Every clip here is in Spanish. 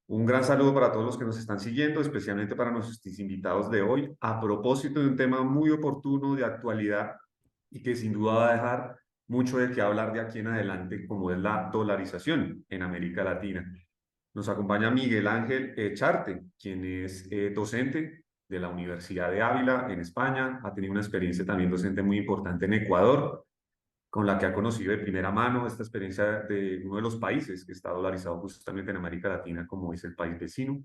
Un gran saludo para todos los que nos están siguiendo, especialmente para nuestros invitados de hoy, a propósito de un tema muy oportuno de actualidad y que sin duda va a dejar mucho de qué hablar de aquí en adelante, como es la dolarización en América Latina. Nos acompaña Miguel Ángel Charte, quien es docente de la Universidad de Ávila en España, ha tenido una experiencia también docente muy importante en Ecuador, con la que ha conocido de primera mano esta experiencia de uno de los países que está dolarizado justamente en América Latina, como es el país vecino.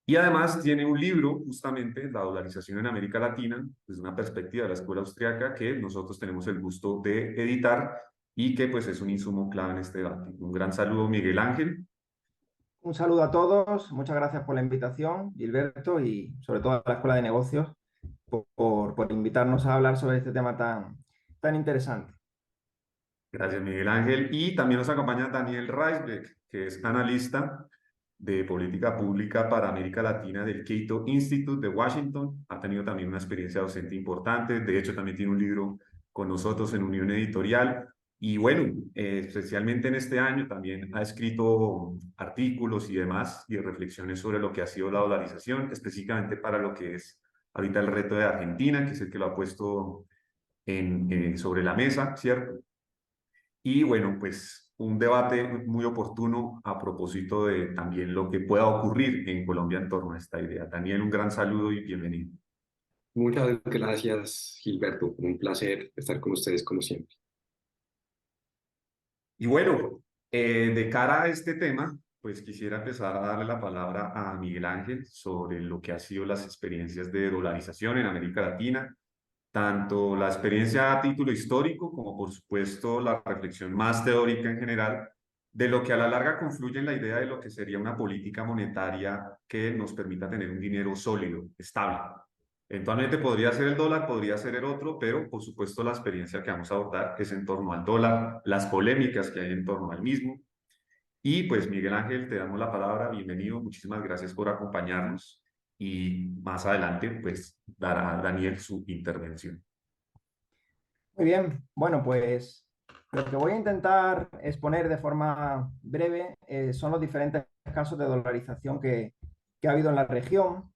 Y además tiene un libro, justamente, La dolarización en América Latina, desde una perspectiva de la escuela austriaca, que nosotros tenemos el gusto de editar y que pues es un insumo clave en este debate. Un gran saludo, Miguel Ángel. Un saludo a todos, muchas gracias por la invitación, Gilberto, y sobre todo a la Escuela de Negocios por invitarnos a hablar sobre este tema tan interesante. Gracias, Miguel Ángel. Y también nos acompaña Daniel Reisbeck, que es analista de política pública para América Latina del Cato Institute de Washington. Ha tenido también una experiencia docente importante. De hecho, también tiene un libro con nosotros en Unión Editorial. Y bueno, especialmente en este año también ha escrito artículos y demás y reflexiones sobre lo que ha sido la dolarización, específicamente para lo que es ahorita el reto de Argentina, que es el que lo ha puesto sobre la mesa, ¿cierto? Y bueno, pues un debate muy oportuno a propósito de también lo que pueda ocurrir en Colombia en torno a esta idea. También un gran saludo y bienvenido. Muchas gracias, Gilberto. Un placer estar con ustedes como siempre. Y bueno, de cara a este tema, pues quisiera empezar a darle la palabra a Miguel Ángel sobre lo que ha sido las experiencias de dolarización en América Latina, tanto la experiencia a título histórico como por supuesto la reflexión más teórica en general de lo que a la larga confluye en la idea de lo que sería una política monetaria que nos permita tener un dinero sólido, estable. Eventualmente podría ser el dólar, podría ser el otro, pero por supuesto la experiencia que vamos a abordar es en torno al dólar, las polémicas que hay en torno al mismo. Y pues Miguel Ángel, te damos la palabra, bienvenido, muchísimas gracias por acompañarnos y más adelante pues dará Daniel su intervención. Muy bien, bueno, pues lo que voy a intentar exponer de forma breve son los diferentes casos de dolarización que ha habido en la región.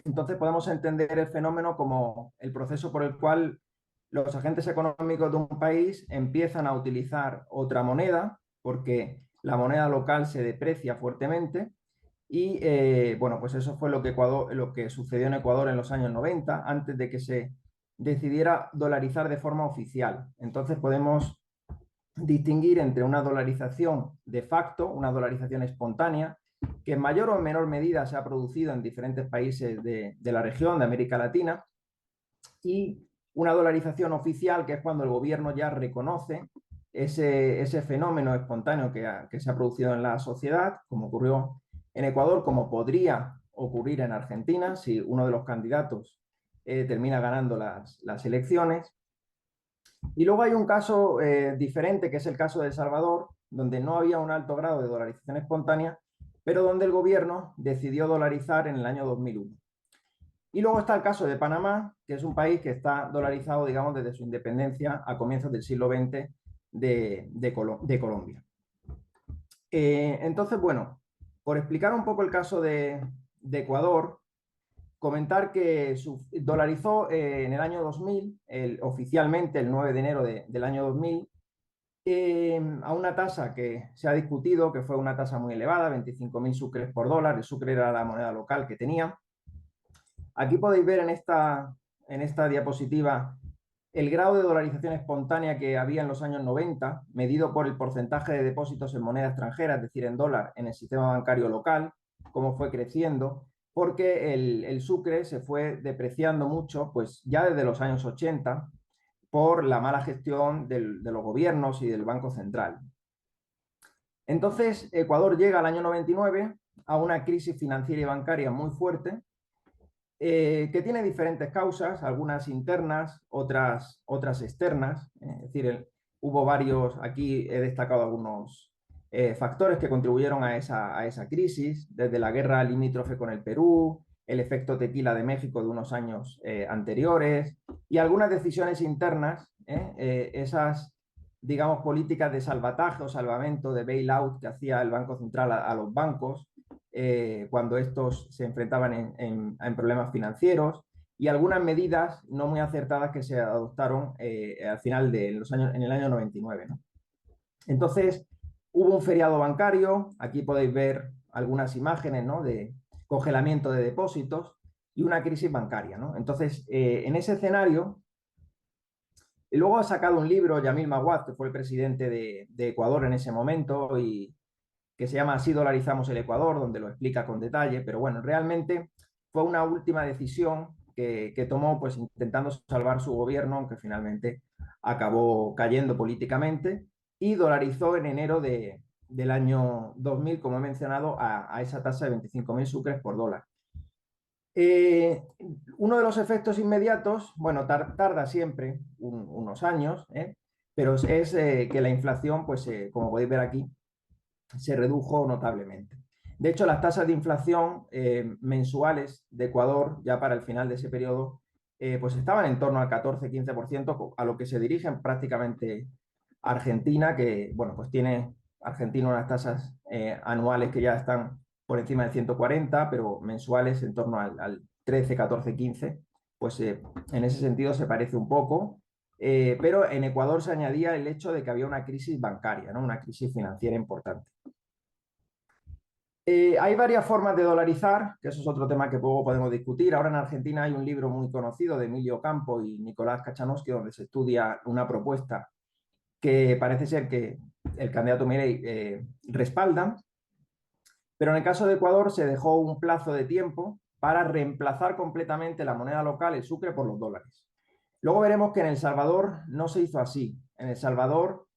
Entonces podemos entender el fenómeno como el proceso por el cual los agentes económicos de un país empiezan a utilizar otra moneda porque la moneda local se deprecia fuertemente y bueno, pues eso fue lo que sucedió en Ecuador en los años 90, antes de que se decidiera dolarizar de forma oficial. Entonces podemos distinguir entre una dolarización de facto, una dolarización espontánea, que en mayor o menor medida se ha producido en diferentes países de la región, de América Latina, y una dolarización oficial, que es cuando el gobierno ya reconoce ese fenómeno espontáneo que se ha producido en la sociedad, como ocurrió en Ecuador, como podría ocurrir en Argentina si uno de los candidatos termina ganando las elecciones. Y luego hay un caso diferente, que es el caso de El Salvador, donde no había un alto grado de dolarización espontánea, pero donde el gobierno decidió dolarizar en el año 2001. Y luego está el caso de Panamá, que es un país que está dolarizado, digamos, desde su independencia a comienzos del siglo XX de Colombia. Entonces, bueno, por explicar un poco el caso de Ecuador, comentar que dolarizó en el año 2000, oficialmente el 9 de enero del año 2000, a una tasa que se ha discutido, que fue una tasa muy elevada, 25.000 sucres por dólar. El sucre era la moneda local que tenía. Aquí podéis ver en esta diapositiva el grado de dolarización espontánea que había en los años 90, medido por el porcentaje de depósitos en moneda extranjera, es decir, en dólar, en el sistema bancario local, cómo fue creciendo, porque el sucre se fue depreciando mucho, pues ya desde los años 80, por la mala gestión de los gobiernos y del Banco Central. Entonces, Ecuador llega al año 99 a una crisis financiera y bancaria muy fuerte, que tiene diferentes causas, algunas internas, otras externas. Es decir, hubo varios, aquí he destacado algunos factores que contribuyeron a esa crisis, desde la guerra limítrofe con el Perú, el efecto tequila de México de unos años anteriores y algunas decisiones internas, esas, digamos, políticas de salvataje o salvamento, de bailout que hacía el Banco Central a los bancos, cuando estos se enfrentaban en problemas financieros, y algunas medidas no muy acertadas que se adoptaron al final de los años, en el año 99, ¿no? Entonces, hubo un feriado bancario, aquí podéis ver algunas imágenes, ¿no?, de congelamiento de depósitos y una crisis bancaria, ¿no? Entonces, en ese escenario, y luego ha sacado un libro, Yamil Maguad, que fue el presidente de Ecuador en ese momento, y que se llama Así dolarizamos el Ecuador, donde lo explica con detalle, pero bueno, realmente fue una última decisión que tomó, pues intentando salvar su gobierno, aunque finalmente acabó cayendo políticamente, y dolarizó en enero del año 2000, como he mencionado, a esa tasa de 25.000 sucres por dólar. Eh, Uno de los efectos inmediatos, bueno, tarda siempre unos años, pero es que la inflación, pues como podéis ver aquí, se redujo notablemente. De hecho, las tasas de inflación mensuales de Ecuador, ya para el final de ese periodo, pues estaban en torno al 14-15%, a lo que se dirigen prácticamente Argentina, que, bueno, pues tiene Argentina unas tasas anuales que ya están por encima del 140, pero mensuales en torno al 13, 14, 15, pues en ese sentido se parece un poco. Pero en Ecuador se añadía el hecho de que había una crisis bancaria, ¿no?, una crisis financiera importante. Hay varias formas de dolarizar, que eso es otro tema que luego podemos discutir. Ahora en Argentina hay un libro muy conocido de Emilio Campo y Nicolás Kachanowski, donde se estudia una propuesta que parece ser que el candidato Milei respalda, pero en el caso de Ecuador se dejó un plazo de tiempo para reemplazar completamente la moneda local, el sucre, por los dólares. Luego veremos que en El Salvador no se hizo así. En El Salvador,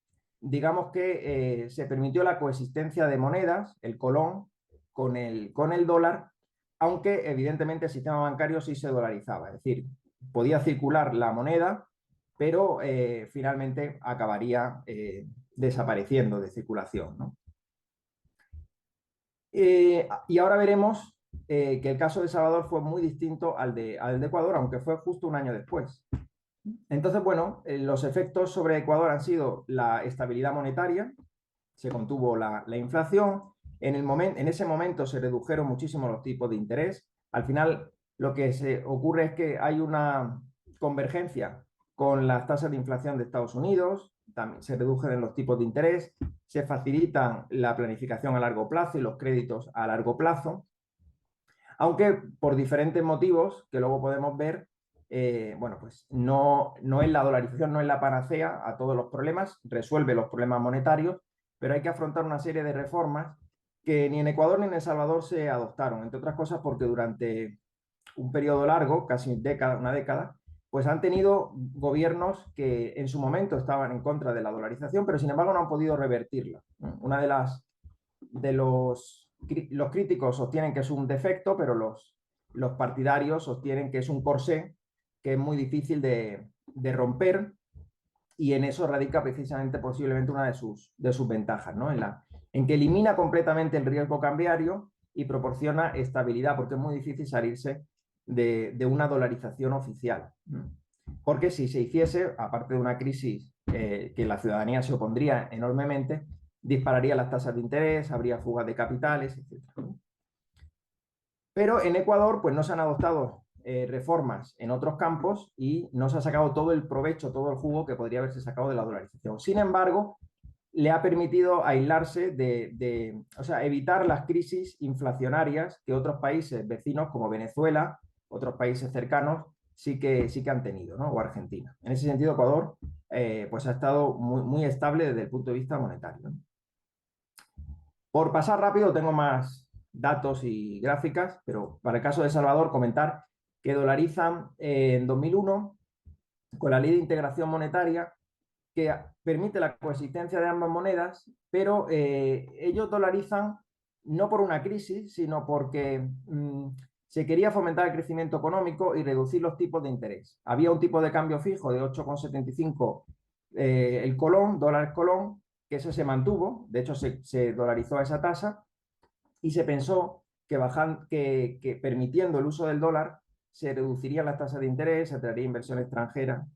digamos que se permitió la coexistencia de monedas, el colón, con el dólar, aunque evidentemente el sistema bancario sí se dolarizaba. Es decir, podía circular la moneda, pero finalmente acabaría desapareciendo de circulación, ¿no? Y ahora veremos que el caso de El Salvador fue muy distinto al de Ecuador, aunque fue justo un año después. Entonces, bueno, los efectos sobre Ecuador han sido la estabilidad monetaria, se contuvo la inflación, en ese momento se redujeron muchísimo los tipos de interés. Al final, lo que se ocurre es que hay una convergencia con las tasas de inflación de Estados Unidos, también se reducen los tipos de interés, se facilitan la planificación a largo plazo y los créditos a largo plazo, aunque por diferentes motivos que luego podemos ver, bueno, pues no es la dolarización, no es la panacea a todos los problemas, resuelve los problemas monetarios, pero hay que afrontar una serie de reformas que ni en Ecuador ni en El Salvador se adoptaron, entre otras cosas porque durante un periodo largo, casi una década, pues han tenido gobiernos que en su momento estaban en contra de la dolarización, pero sin embargo no han podido revertirla. Una de los críticos sostienen que es un defecto, pero los partidarios sostienen que es un corsé que es muy difícil de romper, y en eso radica precisamente posiblemente una de sus ventajas, ¿no? En que elimina completamente el riesgo cambiario y proporciona estabilidad, porque es muy difícil salirse de una dolarización oficial. Porque si se hiciese, aparte de una crisis que la ciudadanía se opondría enormemente, dispararía las tasas de interés, habría fugas de capitales, etc. Pero en Ecuador pues no se han adoptado reformas en otros campos y no se ha sacado todo el provecho, todo el jugo que podría haberse sacado de la dolarización. Sin embargo, le ha permitido aislarse o sea, evitar las crisis inflacionarias que otros países vecinos como Venezuela, otros países cercanos, sí que han tenido, ¿no? O Argentina. En ese sentido, Ecuador pues ha estado muy, muy estable desde el punto de vista monetario, ¿no? Por pasar rápido, tengo más datos y gráficas, pero para el caso de El Salvador, comentar que dolarizan en 2001 con la Ley de Integración Monetaria, que permite la coexistencia de ambas monedas, pero ellos dolarizan no por una crisis, sino porque se quería fomentar el crecimiento económico y reducir los tipos de interés. Había un tipo de cambio fijo de 8,75 el colón, dólar colón, que ese se mantuvo, de hecho se dolarizó a esa tasa, y se pensó que permitiendo el uso del dólar se reducirían las tasas de interés, se atraería inversión extranjera.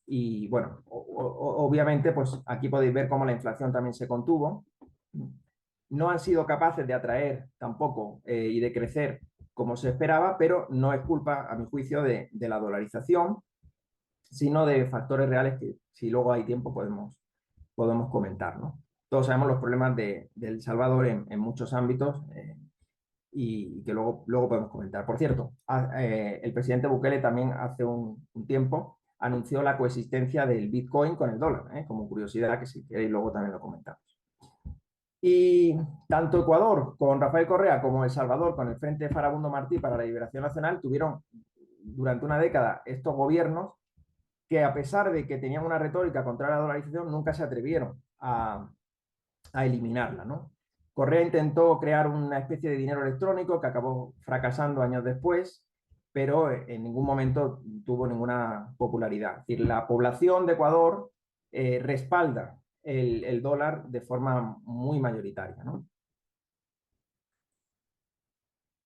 Y bueno, obviamente, pues aquí podéis ver cómo la inflación también se contuvo. no han sido capaces de atraer tampoco y de crecer como se esperaba, pero no es culpa, a mi juicio, de la dolarización, sino de factores reales que, si luego hay tiempo, podemos comentar, ¿no? Todos sabemos los problemas de El Salvador en muchos ámbitos y que luego podemos comentar. Por cierto, el presidente Bukele también hace un tiempo anunció la coexistencia del Bitcoin con el dólar, como curiosidad, que si queréis luego también lo comentamos. Y tanto Ecuador con Rafael Correa como El Salvador con el Frente Farabundo Martí para la Liberación Nacional tuvieron durante una década estos gobiernos que, a pesar de que tenían una retórica contra la dolarización, nunca se atrevieron a eliminarla, ¿no? Correa intentó crear una especie de dinero electrónico que acabó fracasando años después, pero en ningún momento tuvo ninguna popularidad. Es decir, la población de Ecuador respalda el dólar de forma muy mayoritaria, ¿no?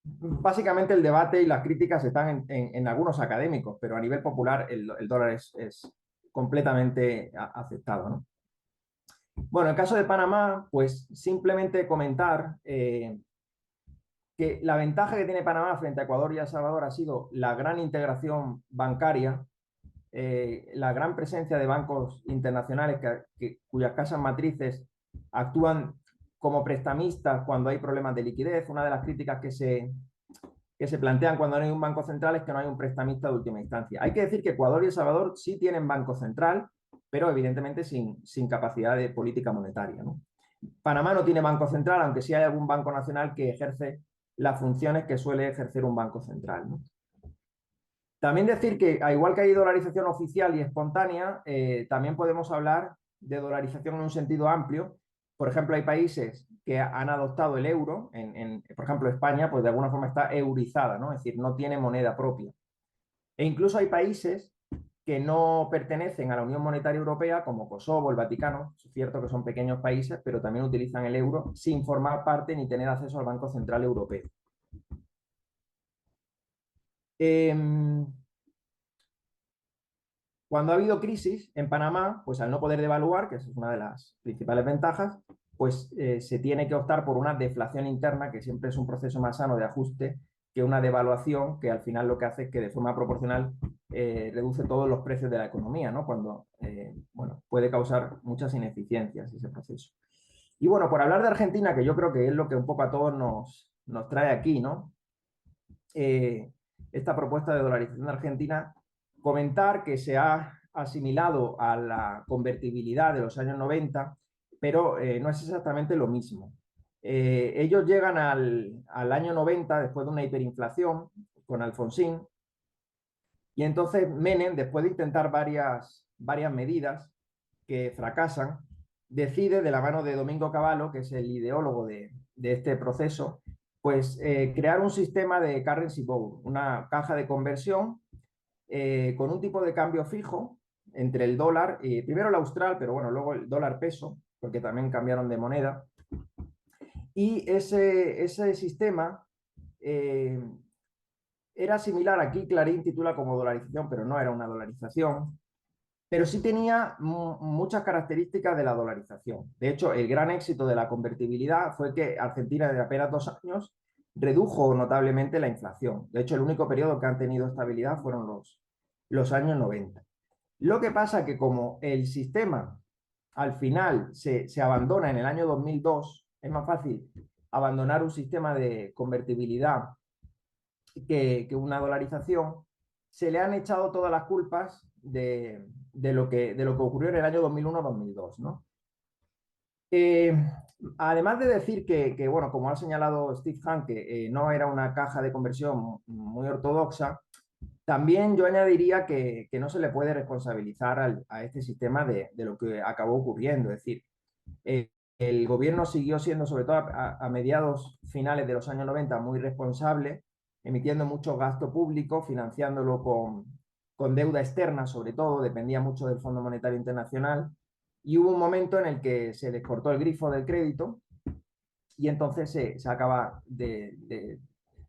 Básicamente el debate y las críticas están en algunos académicos, pero a nivel popular el dólar es completamente aceptado, ¿no? Bueno, en el caso de Panamá, pues simplemente comentar que la ventaja que tiene Panamá frente a Ecuador y El Salvador ha sido la gran integración bancaria, la gran presencia de bancos internacionales cuyas casas matrices actúan como prestamistas cuando hay problemas de liquidez. Una de las críticas que se plantean cuando no hay un banco central es que no hay un prestamista de última instancia. Hay que decir que Ecuador y El Salvador sí tienen banco central, pero evidentemente sin capacidad de política monetaria, ¿no? Panamá no tiene banco central, aunque sí hay algún banco nacional que ejerce las funciones que suele ejercer un banco central, ¿no? También decir que, al igual que hay dolarización oficial y espontánea, también podemos hablar de dolarización en un sentido amplio. Por ejemplo, hay países que han adoptado el euro, por ejemplo, España, pues de alguna forma está eurizada, ¿no? Es decir, no tiene moneda propia. E incluso hay países que no pertenecen a la Unión Monetaria Europea, como Kosovo, el Vaticano. Es cierto que son pequeños países, pero también utilizan el euro sin formar parte ni tener acceso al Banco Central Europeo. Cuando ha habido crisis en Panamá, pues al no poder devaluar, que esa es una de las principales ventajas, pues se tiene que optar por una deflación interna, que siempre es un proceso más sano de ajuste que una devaluación, que al final lo que hace es que de forma proporcional reduce todos los precios de la economía, ¿no? Cuando, bueno, puede causar muchas ineficiencias ese proceso. Y bueno, por hablar de Argentina, que yo creo que es lo que un poco a todos nos trae aquí, ¿no? Esta propuesta de dolarización de Argentina, comentar que se ha asimilado a la convertibilidad de los años 90, pero no es exactamente lo mismo. Ellos llegan al año 90 después de una hiperinflación con Alfonsín, y entonces Menem, después de intentar varias medidas que fracasan, decide, de la mano de Domingo Cavallo, que es el ideólogo de este proceso, pues crear un sistema de currency bowl, una caja de conversión con un tipo de cambio fijo entre el dólar, primero el austral, pero bueno, luego el dólar peso, porque también cambiaron de moneda. Y ese sistema era similar, aquí Clarín titula como dolarización, pero no era una dolarización, pero sí tenía muchas características de la dolarización. De hecho, el gran éxito de la convertibilidad fue que Argentina, de apenas 2 años, redujo notablemente la inflación. De hecho, el único periodo que han tenido estabilidad fueron los años 90. Lo que pasa es que, como el sistema al final se abandona en el año 2002, es más fácil abandonar un sistema de convertibilidad que una dolarización, se le han echado todas las culpas de lo que ocurrió en el año 2001-2002, ¿no? Además de decir que, bueno, como ha señalado Steve Hunt, que no era una caja de conversión muy ortodoxa, también yo añadiría que no se le puede responsabilizar a este sistema de lo que acabó ocurriendo. Es decir, el gobierno siguió siendo, sobre todo a mediados finales de los años 90, muy responsable, emitiendo mucho gasto público, financiándolo con deuda externa, sobre todo, dependía mucho del Fondo Monetario Internacional, y hubo un momento en el que se les cortó el grifo del crédito y entonces se acaba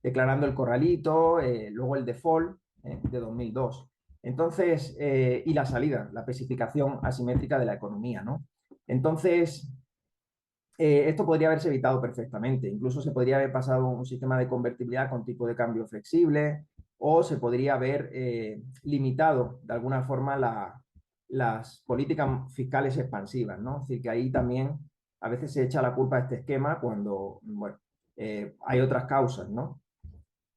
declarando el corralito, luego el default de 2002. Entonces, y la salida, la especificación asimétrica de la economía, ¿no? Entonces, esto podría haberse evitado perfectamente. Incluso se podría haber pasado un sistema de convertibilidad con tipo de cambio flexible o se podría haber limitado de alguna forma las políticas fiscales expansivas, ¿no? Es decir, que ahí también a veces se echa la culpa a este esquema cuando, bueno, hay otras causas, ¿no?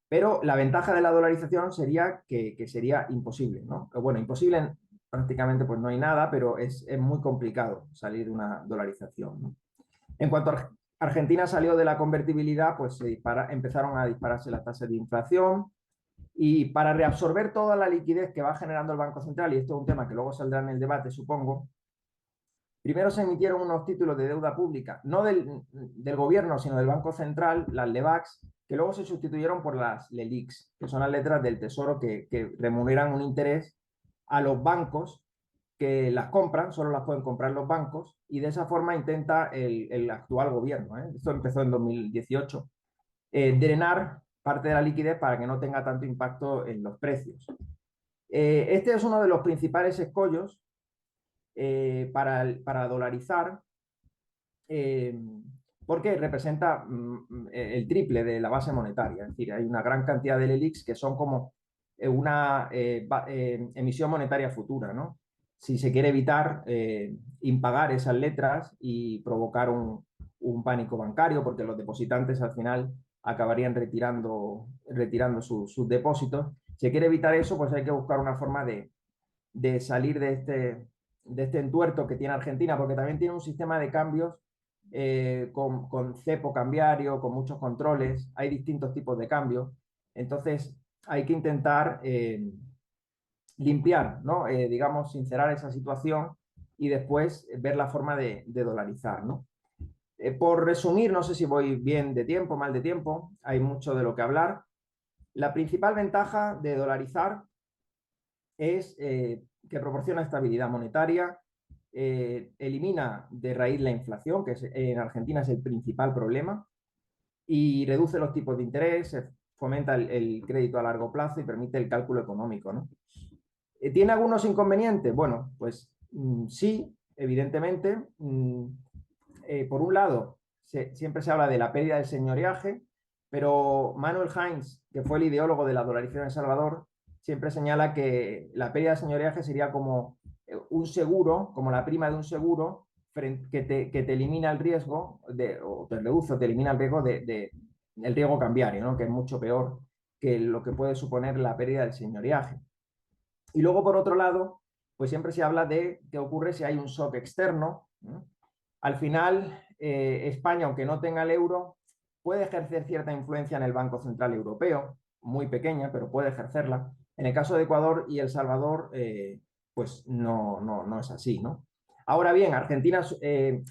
Pero la ventaja de la dolarización sería que sería imposible, ¿no? Bueno, imposible prácticamente pues no hay nada, pero es muy complicado salir de una dolarización, ¿no? En cuanto a Argentina salió de la convertibilidad, pues empezaron a dispararse las tasas de inflación y para reabsorber toda la liquidez que va generando el Banco Central, y esto es un tema que luego saldrá en el debate, supongo, primero se emitieron unos títulos de deuda pública, no del gobierno, sino del Banco Central, las LEBACs, que luego se sustituyeron por las LELIQs, que son las letras del Tesoro que remuneran un interés a los bancos que las compran, solo las pueden comprar los bancos, y de esa forma intenta el actual gobierno, esto empezó en 2018, drenar parte de la liquidez para que no tenga tanto impacto en los precios. Este es uno de los principales escollos para dolarizar, eh, porque representa el triple de la base monetaria. Es decir, hay una gran cantidad de LELIQs que son como una emisión monetaria futura, ¿no? Si se quiere evitar impagar esas letras y provocar un pánico bancario, porque los depositantes al final acabarían retirando sus depósitos. Si se quiere evitar eso, pues hay que buscar una forma de salir de este entuerto que tiene Argentina, porque también tiene un sistema de cambios con cepo cambiario, con muchos controles, hay distintos tipos de cambios, entonces hay que intentar limpiar, ¿no? Digamos, sincerar esa situación y después ver la forma de dolarizar, ¿no? Por resumir, no sé si voy bien de tiempo, mal de tiempo, hay mucho de lo que hablar. La principal ventaja de dolarizar es que proporciona estabilidad monetaria, elimina de raíz la inflación, que en Argentina es el principal problema, y reduce los tipos de interés, fomenta el crédito a largo plazo y permite el cálculo económico, ¿no? ¿Tiene algunos inconvenientes? Bueno, pues sí, evidentemente. Por un lado, siempre se habla de la pérdida del señoreaje, pero Manuel Heinz, que fue el ideólogo de la dolarización en El Salvador, siempre señala que la pérdida del señoreaje sería como un seguro, como la prima de un seguro, que te elimina el riesgo, o te reduce o te elimina el riesgo el riesgo cambiario, ¿no? Que es mucho peor que lo que puede suponer la pérdida del señoreaje. Y luego, por otro lado, pues siempre se habla de qué ocurre si hay un shock externo, ¿no? Al final, España, aunque no tenga el euro, puede ejercer cierta influencia en el Banco Central Europeo, muy pequeña, pero puede ejercerla. En el caso de Ecuador y El Salvador, pues no es así, ¿no? Ahora bien, Argentina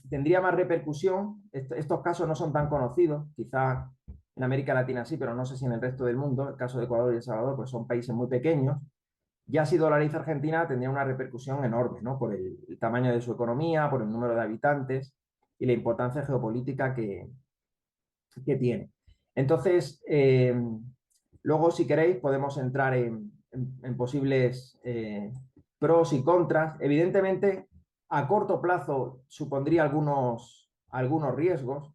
tendría más repercusión. Estos casos no son tan conocidos, quizá en América Latina sí, pero no sé si en el resto del mundo. El caso de Ecuador y El Salvador, pues son países muy pequeños. Ya si dolariza Argentina tendría una repercusión enorme, ¿no? Por el tamaño de su economía, por el número de habitantes y la importancia geopolítica que tiene. Entonces, luego si queréis podemos entrar en posibles pros y contras. Evidentemente, a corto plazo supondría algunos riesgos,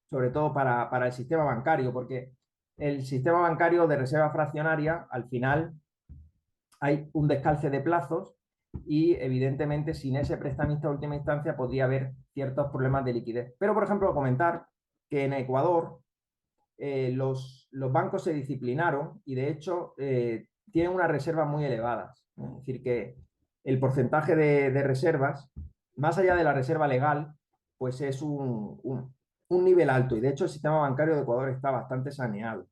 sobre todo para el sistema bancario, porque el sistema bancario de reserva fraccionaria al final hay un descalce de plazos y evidentemente sin ese prestamista de última instancia podría haber ciertos problemas de liquidez. Pero, por ejemplo, comentar que en Ecuador los bancos se disciplinaron y de hecho tienen unas reservas muy elevadas. Es decir, que el porcentaje de reservas, más allá de la reserva legal, pues es un nivel alto y de hecho el sistema bancario de Ecuador está bastante saneado.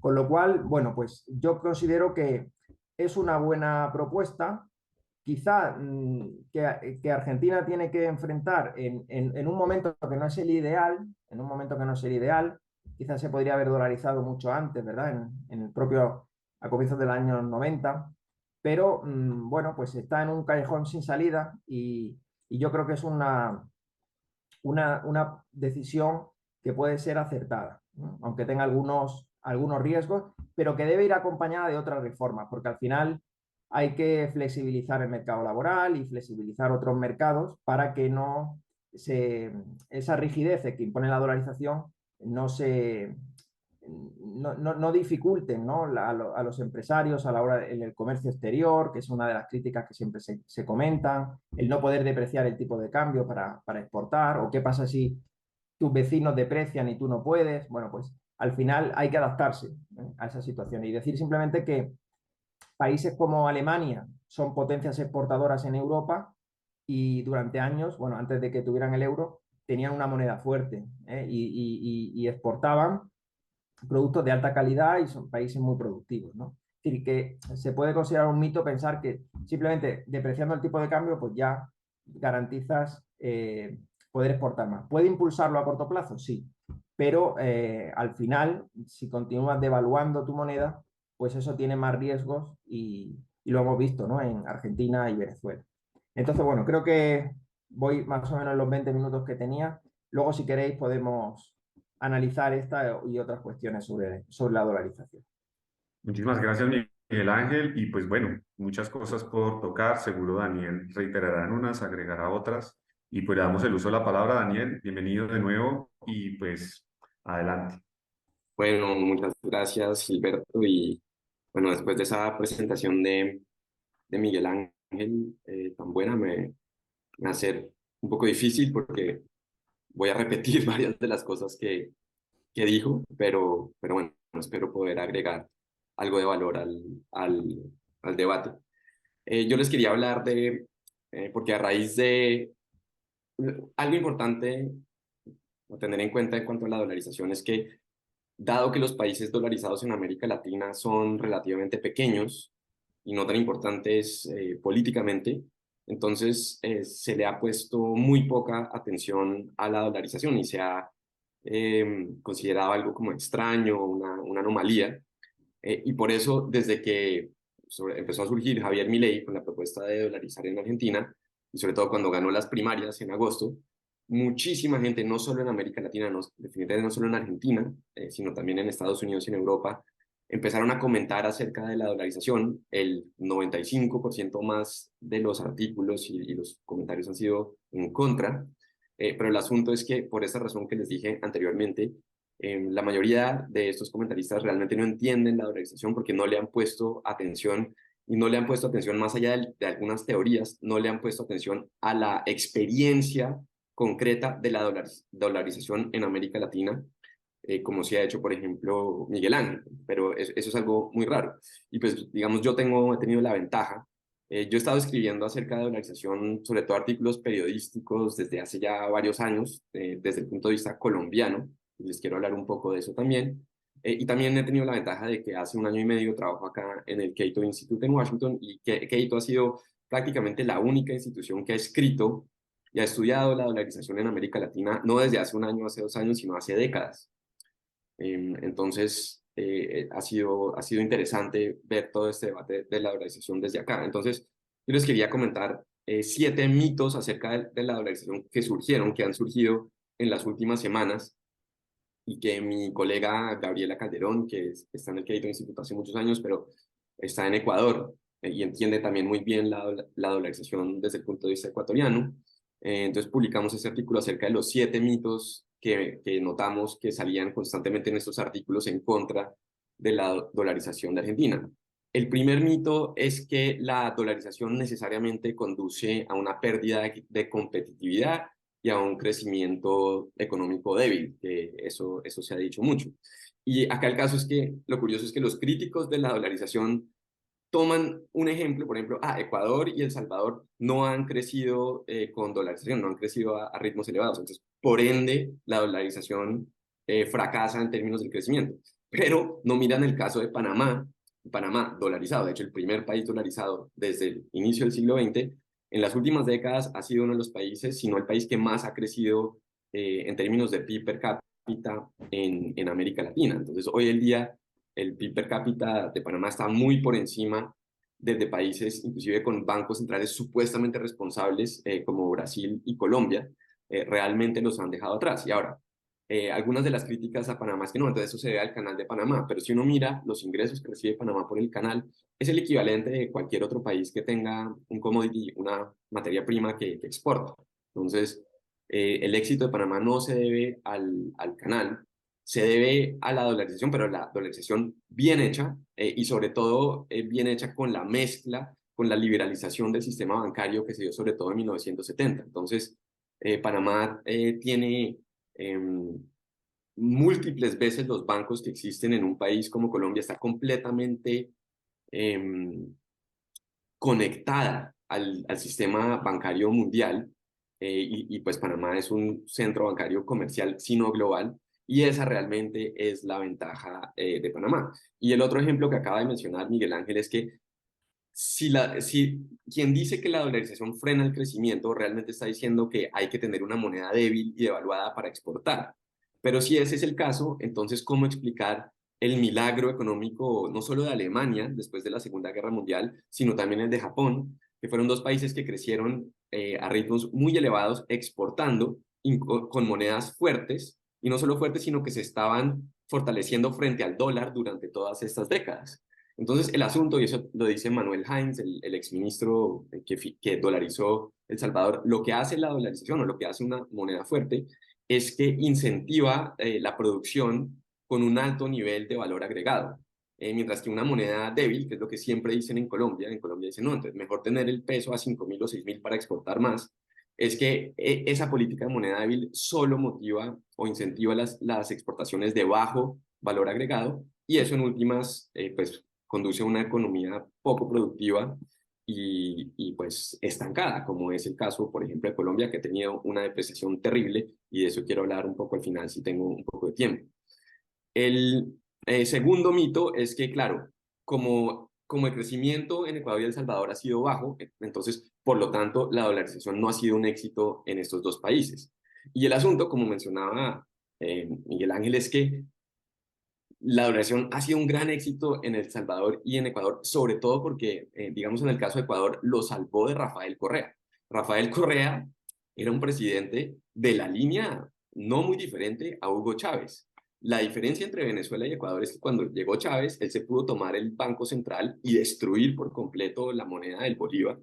Con lo cual, bueno, pues yo considero que es una buena propuesta. Quizá que Argentina tiene que enfrentar en un momento que no es el ideal, en un momento que no es el ideal, quizás se podría haber dolarizado mucho antes, ¿verdad? En el propio, a comienzos del año 90, pero bueno, pues está en un callejón sin salida y yo creo que es una decisión que puede ser acertada, ¿no? Aunque tenga algunos riesgos, pero que debe ir acompañada de otras reformas, porque al final hay que flexibilizar el mercado laboral y flexibilizar otros mercados para que no esa rigidez que impone la dolarización no se, no dificulten, ¿no? A los empresarios a la hora en el comercio exterior, que es una de las críticas que siempre se comentan, el no poder depreciar el tipo de cambio para exportar, o qué pasa si tus vecinos deprecian y tú no puedes. Bueno, pues al final hay que adaptarse, a esa situación y decir simplemente que países como Alemania son potencias exportadoras en Europa y durante años, bueno, antes de que tuvieran el euro, tenían una moneda fuerte, y exportaban productos de alta calidad y son países muy productivos, ¿no? Es decir, que se puede considerar un mito pensar que simplemente depreciando el tipo de cambio, pues ya garantizas poder exportar más. ¿Puede impulsarlo a corto plazo? Sí, pero al final, si continúas devaluando tu moneda, pues eso tiene más riesgos y lo hemos visto, ¿no? En Argentina y Venezuela. Entonces, bueno, creo que voy más o menos en los 20 minutos que tenía. Luego, si queréis, podemos analizar esta y otras cuestiones sobre la dolarización. Muchísimas gracias, Miguel Ángel. Y pues bueno, muchas cosas por tocar. Seguro Daniel reiterará en unas, agregará otras. Y pues le damos el uso de la palabra, Daniel. Bienvenido de nuevo y pues adelante. Bueno, muchas gracias, Gilberto. Y bueno, después de esa presentación de Miguel Ángel tan buena, me va a ser un poco difícil porque voy a repetir varias de las cosas que dijo, pero bueno, espero poder agregar algo de valor al debate. Yo les quería hablar porque a raíz de algo importante a tener en cuenta en cuanto a la dolarización es que, dado que los países dolarizados en América Latina son relativamente pequeños y no tan importantes políticamente, entonces se le ha puesto muy poca atención a la dolarización y se ha considerado algo como extraño, una anomalía. Y por eso, desde que empezó a surgir Javier Milei con la propuesta de dolarizar en Argentina, y sobre todo cuando ganó las primarias en agosto, muchísima gente, no solo en América Latina, no, definitivamente no solo en Argentina, sino también en Estados Unidos y en Europa, empezaron a comentar acerca de la dolarización. El 95% más de los artículos y los comentarios han sido en contra, pero el asunto es que, por esa razón que les dije anteriormente, la mayoría de estos comentaristas realmente no entienden la dolarización porque no le han puesto atención, y no le han puesto atención más allá de algunas teorías, no le han puesto atención a la experiencia concreta de la dolarización en América Latina, como se ha hecho, por ejemplo, Miguel Ángel, pero eso es algo muy raro. Y pues, digamos, he tenido la ventaja. Yo he estado escribiendo acerca de dolarización, sobre todo artículos periodísticos, desde hace ya varios años, desde el punto de vista colombiano, y les quiero hablar un poco de eso también. Y también he tenido la ventaja de que hace un año y medio trabajo acá en el Cato Institute en Washington, y que Cato ha sido prácticamente la única institución que ha escrito y ha estudiado la dolarización en América Latina, no desde hace un año, hace 2 años, sino hace décadas. Entonces, ha sido interesante ver todo este debate de la dolarización desde acá. Entonces, yo les quería comentar 7 mitos acerca de la dolarización que han surgido en las últimas semanas, y que mi colega Gabriela Calderón, está en el Crédito Instituto hace muchos años, pero está en Ecuador, y entiende también muy bien la dolarización desde el punto de vista ecuatoriano. Entonces publicamos ese artículo acerca de los 7 mitos que notamos que salían constantemente en estos artículos en contra de la dolarización de Argentina. El primer mito es que la dolarización necesariamente conduce a una pérdida de competitividad y a un crecimiento económico débil, que eso se ha dicho mucho. Y acá el caso es que lo curioso es que los críticos de la dolarización toman un ejemplo, por ejemplo, Ecuador y El Salvador no han crecido con dolarización, no han crecido a ritmos elevados, entonces, por ende, la dolarización fracasa en términos del crecimiento. Pero no miran el caso de Panamá. Panamá dolarizado, de hecho, el primer país dolarizado desde el inicio del siglo XX, en las últimas décadas ha sido uno de los países, si no el país que más ha crecido en términos de PIB per cápita en América Latina. Entonces, hoy en día, el PIB per cápita de Panamá está muy por encima de países, inclusive con bancos centrales supuestamente responsables, como Brasil y Colombia. Realmente los han dejado atrás. Y ahora, algunas de las críticas a Panamá es que no, entonces eso se debe al canal de Panamá, pero si uno mira los ingresos que recibe Panamá por el canal, es el equivalente de cualquier otro país que tenga un commodity, una materia prima que exporta. Entonces, el éxito de Panamá no se debe al canal, se debe a la dolarización, pero la dolarización bien hecha y sobre todo bien hecha con la mezcla, con la liberalización del sistema bancario que se dio sobre todo en 1970. Entonces, Panamá tiene múltiples veces los bancos que existen en un país como Colombia, está completamente em, conectada al sistema bancario mundial y pues Panamá es un centro bancario comercial, sino global, y esa realmente es la ventaja de Panamá. Y el otro ejemplo que acaba de mencionar Miguel Ángel es que si quien dice que la dolarización frena el crecimiento realmente está diciendo que hay que tener una moneda débil y devaluada para exportar. Pero si ese es el caso, entonces, ¿cómo explicar el milagro económico no solo de Alemania después de la Segunda Guerra Mundial, sino también el de Japón, que fueron dos países que crecieron a ritmos muy elevados exportando con monedas fuertes, y no solo fuertes, sino que se estaban fortaleciendo frente al dólar durante todas estas décadas? Entonces, el asunto, y eso lo dice Manuel Heinz, el exministro que dolarizó El Salvador, lo que hace la dolarización o lo que hace una moneda fuerte es que incentiva la producción con un alto nivel de valor agregado. Mientras que una moneda débil, que es lo que siempre dicen en Colombia dicen, no, entonces mejor tener el peso a 5.000 o 6.000 para exportar más, es que esa política de moneda débil solo motiva o incentiva las exportaciones de bajo valor agregado y eso en últimas, pues conduce a una economía poco productiva pues estancada, como es el caso, por ejemplo, de Colombia, que ha tenido una depreciación terrible, y de eso quiero hablar un poco al final si tengo un poco de tiempo. El segundo mito es que, claro, como el crecimiento en Ecuador y El Salvador ha sido bajo, entonces, por lo tanto, la dolarización no ha sido un éxito en estos dos países. Y el asunto, como mencionaba Miguel Ángel, es que la dolarización ha sido un gran éxito en El Salvador y en Ecuador, sobre todo porque, digamos, en el caso de Ecuador, lo salvó de Rafael Correa. Rafael Correa era un presidente de la línea no muy diferente a Hugo Chávez. La diferencia entre Venezuela y Ecuador es que cuando llegó Chávez, él se pudo tomar el Banco Central y destruir por completo la moneda del Bolívar,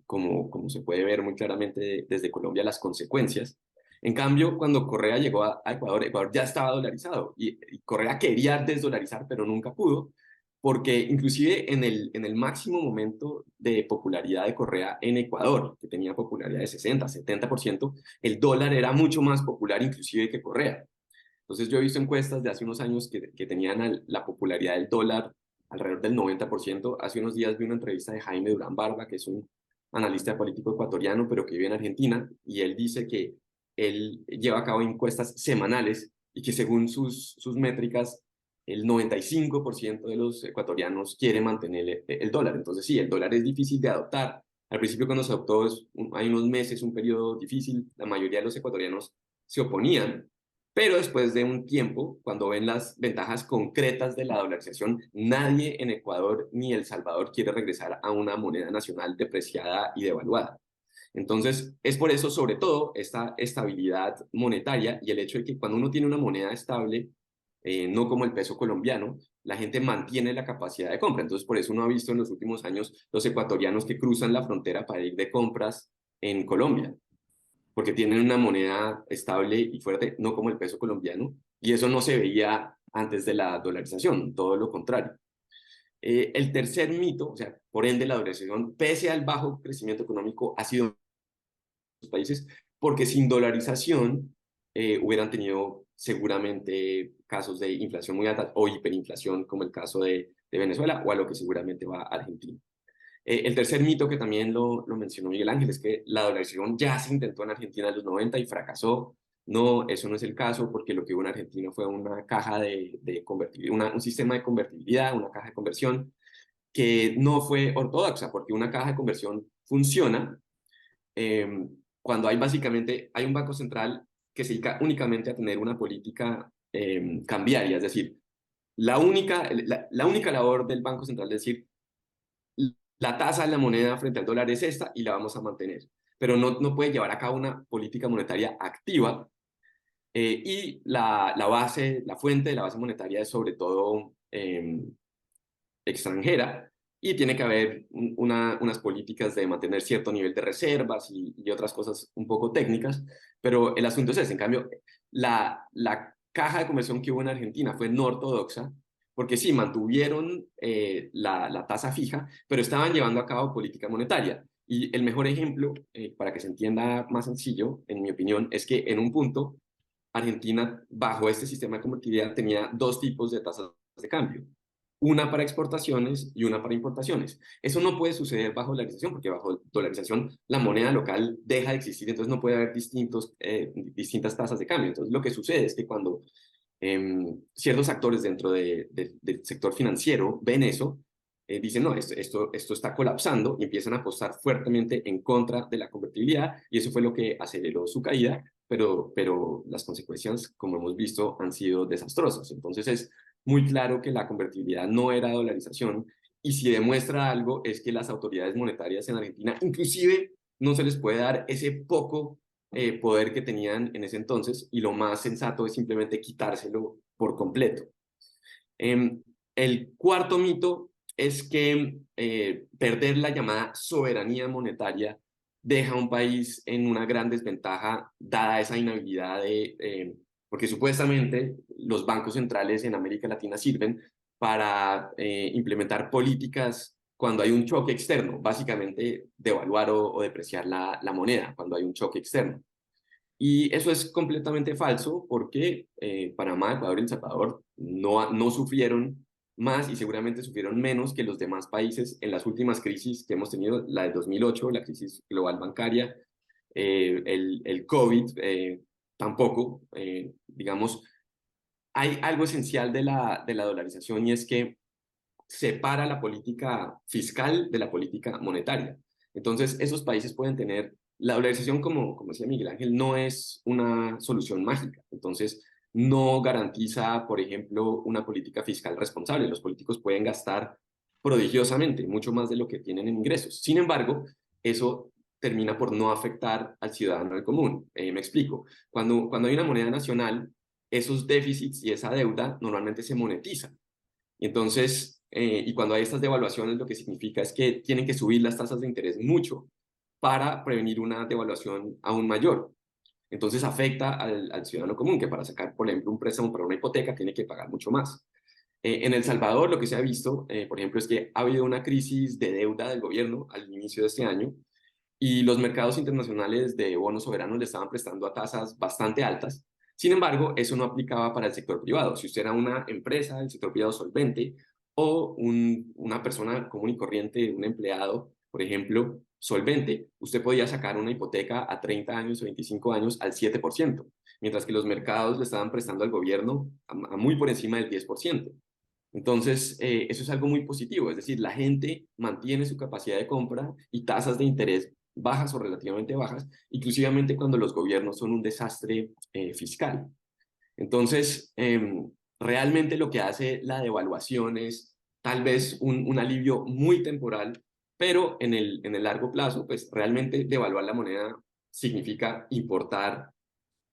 como se puede ver muy claramente desde Colombia las consecuencias. En cambio, cuando Correa llegó a Ecuador, Ecuador ya estaba dolarizado y Correa quería desdolarizar, pero nunca pudo, porque inclusive en el máximo momento de popularidad de Correa en Ecuador, que tenía popularidad de 60, 70%, el dólar era mucho más popular inclusive que Correa. Entonces yo he visto encuestas de hace unos años que tenían la popularidad del dólar alrededor del 90%. Hace unos días vi una entrevista de Jaime Durán Barba, que es un analista político ecuatoriano, pero que vive en Argentina, y él dice que él lleva a cabo encuestas semanales y que según sus métricas, el 95% de los ecuatorianos quiere mantener el dólar. Entonces sí, el dólar es difícil de adoptar. Al principio cuando se adoptó hay unos meses, un periodo difícil, la mayoría de los ecuatorianos se oponían, pero después de un tiempo, cuando ven las ventajas concretas de la dolarización, nadie en Ecuador ni El Salvador quiere regresar a una moneda nacional depreciada y devaluada. Entonces, es por eso, sobre todo, esta estabilidad monetaria y el hecho de que cuando uno tiene una moneda estable, no como el peso colombiano, la gente mantiene la capacidad de compra. Entonces, por eso uno ha visto en los últimos años los ecuatorianos que cruzan la frontera para ir de compras en Colombia porque tienen una moneda estable y fuerte, no como el peso colombiano, y eso no se veía antes de la dolarización, todo lo contrario. El tercer mito, o sea, por ende la dolarización, pese al bajo crecimiento económico, ha sido en los países, porque sin dolarización hubieran tenido seguramente casos de inflación muy alta o hiperinflación, como el caso de Venezuela, o a lo que seguramente va Argentina. El tercer mito que también lo mencionó Miguel Ángel es que la dolarización ya se intentó en Argentina en los 90 y fracasó. No, eso no es el caso porque lo que hubo en Argentina fue una caja de convertibilidad, un sistema de convertibilidad, una caja de conversión que no fue ortodoxa porque una caja de conversión funciona eh, cuando hay un banco central que se dedica únicamente a tener una política cambiaria, es decir, la única labor del Banco Central es decir, la tasa de la moneda frente al dólar es esta y la vamos a mantener. Pero no puede llevar a cabo una política monetaria activa y la fuente de la base monetaria es sobre todo extranjera y tiene que haber unas políticas de mantener cierto nivel de reservas y otras cosas un poco técnicas, pero el asunto es ese. En cambio, la caja de conversión que hubo en Argentina fue no ortodoxa, porque sí, mantuvieron la tasa fija, pero estaban llevando a cabo política monetaria. Y el mejor ejemplo, para que se entienda más sencillo, en mi opinión, es que en un punto Argentina, bajo este sistema de convertibilidad, tenía dos tipos de tasas de cambio, una para exportaciones y una para importaciones. Eso no puede suceder bajo dolarización, porque bajo dolarización la moneda local deja de existir, entonces no puede haber distintas tasas de cambio. Entonces lo que sucede es que cuando ciertos actores dentro del sector financiero ven eso, dicen, no, esto está colapsando y empiezan a apostar fuertemente en contra de la convertibilidad y eso fue lo que aceleró su caída, pero las consecuencias, como hemos visto, han sido desastrosas. Entonces es muy claro que la convertibilidad no era dolarización y si demuestra algo es que las autoridades monetarias en Argentina inclusive no se les puede dar ese poco poder que tenían en ese entonces y lo más sensato es simplemente quitárselo por completo. El cuarto mito es que perder la llamada soberanía monetaria deja a un país en una gran desventaja dada esa inhabilidad porque supuestamente los bancos centrales en América Latina sirven para implementar políticas cuando hay un choque externo, básicamente devaluar o depreciar la moneda cuando hay un choque externo. Y eso es completamente falso porque Panamá, Ecuador y El Salvador no sufrieron más y seguramente sufrieron menos que los demás países en las últimas crisis que hemos tenido, la de 2008, la crisis global bancaria, el COVID, tampoco. Digamos, hay algo esencial de la dolarización y es que separa la política fiscal de la política monetaria. Entonces, esos países pueden tener, la dolarización, como decía Miguel Ángel, no es una solución mágica. Entonces, no garantiza, por ejemplo, una política fiscal responsable. Los políticos pueden gastar prodigiosamente, mucho más de lo que tienen en ingresos. Sin embargo, eso termina por no afectar al ciudadano del común. Me explico. Cuando hay una moneda nacional, esos déficits y esa deuda normalmente se monetizan. Entonces, y cuando hay estas devaluaciones, lo que significa es que tienen que subir las tasas de interés mucho para prevenir una devaluación aún mayor. Entonces afecta al ciudadano común, que para sacar, por ejemplo, un préstamo para una hipoteca tiene que pagar mucho más. En El Salvador lo que se ha visto, por ejemplo, es que ha habido una crisis de deuda del gobierno al inicio de este año y los mercados internacionales de bonos soberanos le estaban prestando a tasas bastante altas. Sin embargo, eso no aplicaba para el sector privado. Si usted era una empresa del sector privado solvente o una persona común y corriente, un empleado, por ejemplo, solvente, usted podía sacar una hipoteca a 30 años o 25 años al 7%, mientras que los mercados le estaban prestando al gobierno a muy por encima del 10%. Entonces, eso es algo muy positivo, es decir, la gente mantiene su capacidad de compra y tasas de interés bajas o relativamente bajas, inclusivamente cuando los gobiernos son un desastre fiscal. Entonces, realmente lo que hace la devaluación es tal vez un alivio muy temporal, pero en el largo plazo, pues realmente devaluar la moneda significa importar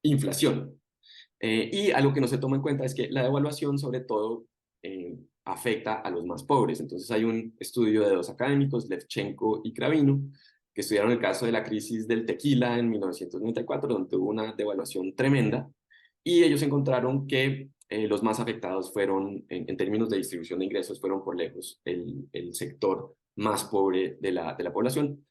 inflación. Y algo que no se toma en cuenta es que la devaluación sobre todo afecta a los más pobres. Entonces hay un estudio de dos académicos, Levchenko y Kravino, que estudiaron el caso de la crisis del tequila en 1994, donde hubo una devaluación tremenda, y ellos encontraron que los más afectados fueron, en términos de distribución de ingresos, fueron por lejos el sector más pobre de la población.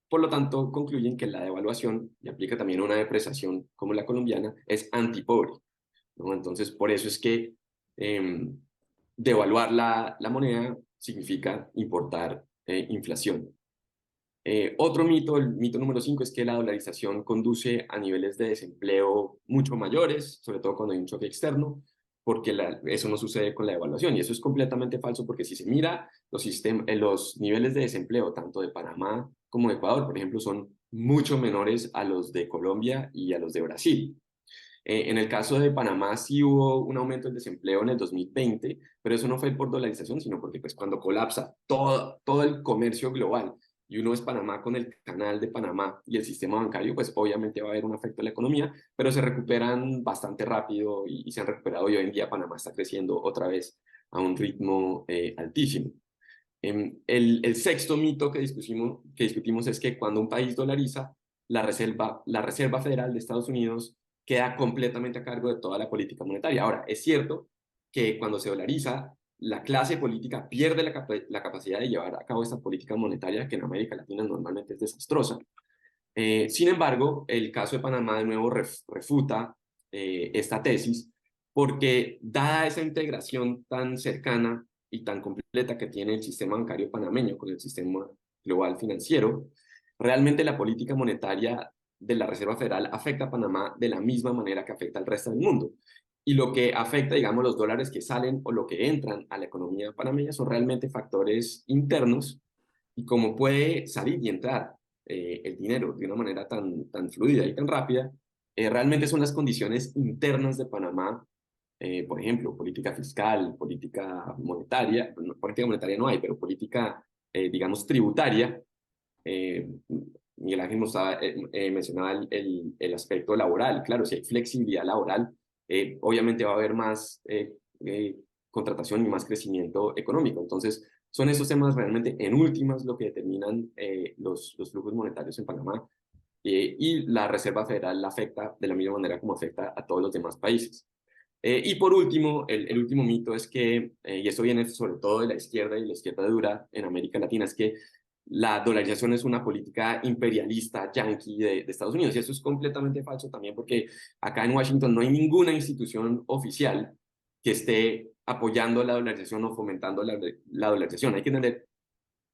Por lo tanto, concluyen que la devaluación, y aplica también a una depreciación como la colombiana, es antipobre, ¿no? Entonces, por eso es que eh, devaluar la moneda significa importar inflación. Otro mito, el mito número 5, es que la dolarización conduce a niveles de desempleo mucho mayores, sobre todo cuando hay un choque externo, porque eso no sucede con la devaluación. Y eso es completamente falso, porque si se mira los niveles de desempleo, tanto de Panamá como de Ecuador, por ejemplo, son mucho menores a los de Colombia y a los de Brasil. En el caso de Panamá sí hubo un aumento del desempleo en el 2020, pero eso no fue por dolarización, sino porque pues, cuando colapsa todo el comercio global y uno es Panamá con el canal de Panamá y el sistema bancario, pues obviamente va a haber un efecto en la economía, pero se recuperan bastante rápido y se han recuperado y hoy en día Panamá está creciendo otra vez a un ritmo altísimo. El sexto mito que discutimos es que cuando un país dolariza, la Reserva Federal de Estados Unidos queda completamente a cargo de toda la política monetaria. Ahora, es cierto que cuando se dolariza, la clase política pierde la capacidad de llevar a cabo esta política monetaria que en América Latina normalmente es desastrosa. Sin embargo, el caso de Panamá de nuevo refuta esta tesis porque dada esa integración tan cercana y tan completa que tiene el sistema bancario panameño con el sistema global financiero, realmente la política monetaria de la Reserva Federal afecta a Panamá de la misma manera que afecta al resto del mundo. Y lo que afecta, digamos, los dólares que salen o lo que entran a la economía panameña son realmente factores internos y cómo puede salir y entrar el dinero de una manera tan fluida y tan rápida, realmente son las condiciones internas de Panamá, por ejemplo, política fiscal, política monetaria, no, política monetaria no hay, pero política, digamos, tributaria. eh, Miguel Ángel mencionaba el aspecto laboral. Claro, si hay flexibilidad laboral, obviamente va a haber más contratación y más crecimiento económico. Entonces, son esos temas realmente en últimas lo que determinan los flujos monetarios en Panamá, y la Reserva Federal la afecta de la misma manera como afecta a todos los demás países. Y por último, el último mito es que, y esto viene sobre todo de la izquierda y la izquierda dura en América Latina, es que la dolarización es una política imperialista yanqui de Estados Unidos. Y eso es completamente falso también porque acá en Washington no hay ninguna institución oficial que esté apoyando la dolarización o fomentando la dolarización. Hay que entender,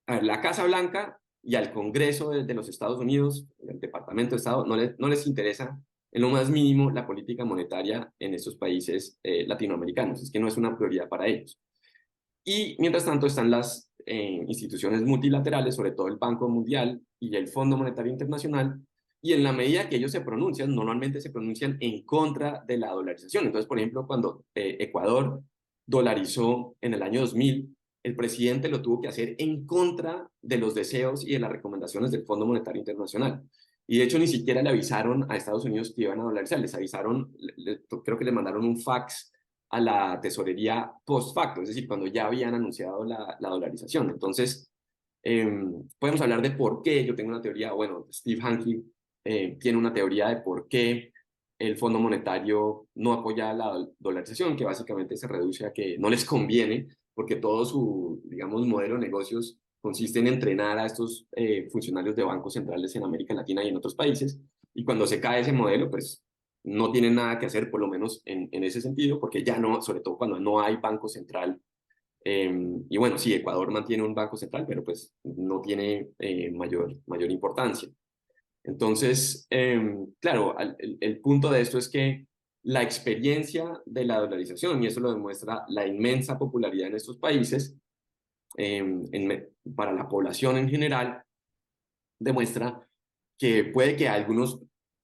a ver, la Casa Blanca y al Congreso de los Estados Unidos, el Departamento de Estado, no les interesa en lo más mínimo la política monetaria en estos países latinoamericanos. Es que no es una prioridad para ellos. Y mientras tanto están las instituciones multilaterales, sobre todo el Banco Mundial y el Fondo Monetario Internacional, y en la medida que ellos se pronuncian, normalmente se pronuncian en contra de la dolarización. Entonces, por ejemplo, cuando Ecuador dolarizó en el año 2000, el presidente lo tuvo que hacer en contra de los deseos y de las recomendaciones del Fondo Monetario Internacional. Y de hecho ni siquiera le avisaron a Estados Unidos que iban a dolarizar, les avisaron, creo que le mandaron un fax a la tesorería post facto, es decir, cuando ya habían anunciado la dolarización. Entonces, podemos hablar de por qué. Yo tengo una teoría, bueno, Steve Hanke tiene una teoría de por qué el Fondo Monetario no apoya la dolarización, que básicamente se reduce a que no les conviene, porque todo su, digamos, modelo de negocios consiste en entrenar a estos funcionarios de bancos centrales en América Latina y en otros países, y cuando se cae ese modelo, pues no tienen nada que hacer, por lo menos en ese sentido, porque ya no, sobre todo cuando no hay banco central. Y bueno, sí, Ecuador mantiene un banco central, pero pues no tiene mayor importancia. Entonces, claro, el punto de esto es que la experiencia de la dolarización, y eso lo demuestra la inmensa popularidad en estos países, para la población en general, demuestra que puede que algunos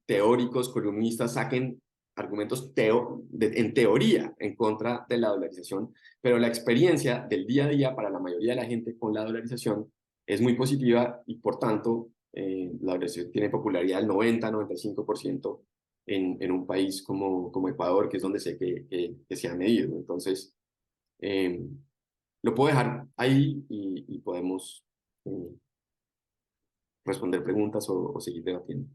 teóricos, columnistas saquen argumentos en teoría en contra de la dolarización, pero la experiencia del día a día para la mayoría de la gente con la dolarización es muy positiva y por tanto la dolarización tiene popularidad del 90-95% en un país como Ecuador, que es donde sé que se ha medido. Entonces, eh, lo puedo dejar ahí y podemos eh, responder preguntas o seguir debatiendo.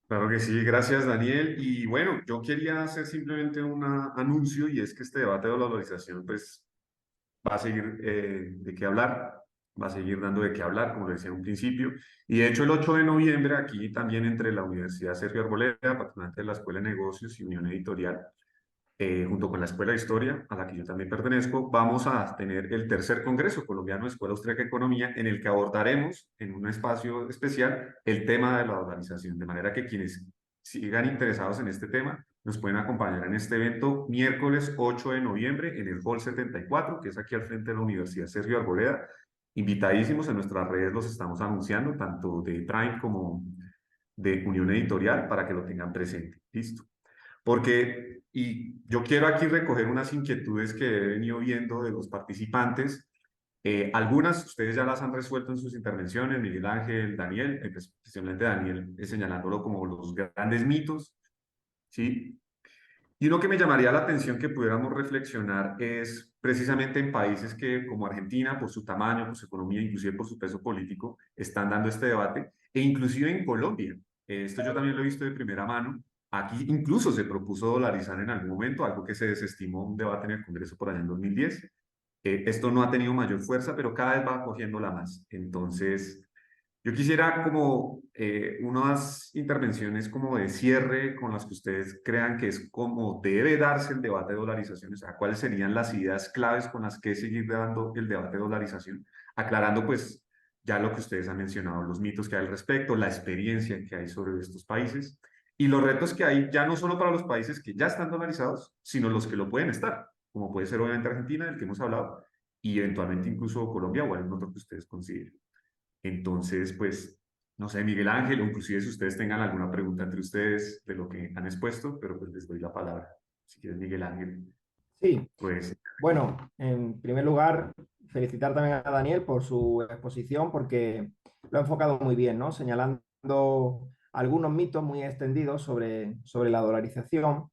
Claro que sí, gracias Daniel. Y bueno, yo quería hacer simplemente un anuncio y es que este debate de la dolarización pues va a seguir de qué hablar, va a seguir dando de qué hablar, como decía en un principio. Y de hecho el 8 de noviembre aquí también entre la Universidad Sergio Arboleda, patronante de la Escuela de Negocios y Unión Editorial, junto con la Escuela de Historia, a la que yo también pertenezco, vamos a tener el tercer Congreso Colombiano de Escuela Austríaca de Economía, en el que abordaremos en un espacio especial el tema de la dolarización, de manera que quienes sigan interesados en este tema nos pueden acompañar en este evento miércoles 8 de noviembre en el Hall 74, que es aquí al frente de la Universidad Sergio Arboleda. Invitadísimos, en nuestras redes los estamos anunciando, tanto de Prime como de Unión Editorial, para que lo tengan presente. Listo. Porque, y yo quiero aquí recoger unas inquietudes que he venido viendo de los participantes. Algunas ustedes ya las han resuelto en sus intervenciones, Miguel Ángel, Daniel, especialmente Daniel, señalándolo como los grandes mitos, ¿sí? Y uno que me llamaría la atención que pudiéramos reflexionar es precisamente en países que, como Argentina, por su tamaño, por su economía, inclusive por su peso político, están dando este debate, e inclusive en Colombia. Esto yo también lo he visto de primera mano. Aquí incluso se propuso dolarizar en algún momento, algo que se desestimó un debate en el Congreso por allá en 2010. Esto no ha tenido mayor fuerza, pero cada vez va cogiéndola más. Entonces, yo quisiera como unas intervenciones como de cierre con las que ustedes crean que es como debe darse el debate de dolarización, o sea, cuáles serían las ideas claves con las que seguir dando el debate de dolarización, aclarando pues ya lo que ustedes han mencionado, los mitos que hay al respecto, la experiencia que hay sobre estos países y los retos que hay ya no solo para los países que ya están dolarizados, sino los que lo pueden estar, como puede ser obviamente Argentina, del que hemos hablado, y eventualmente incluso Colombia o algún otro que ustedes consideren. Entonces, pues, no sé, Miguel Ángel, o inclusive si ustedes tengan alguna pregunta entre ustedes de lo que han expuesto, pero pues les doy la palabra. Si quieres, Miguel Ángel, Sí, pues, bueno, en primer lugar, felicitar también a Daniel por su exposición porque lo ha enfocado muy bien, ¿no? Señalando algunos mitos muy extendidos sobre la dolarización.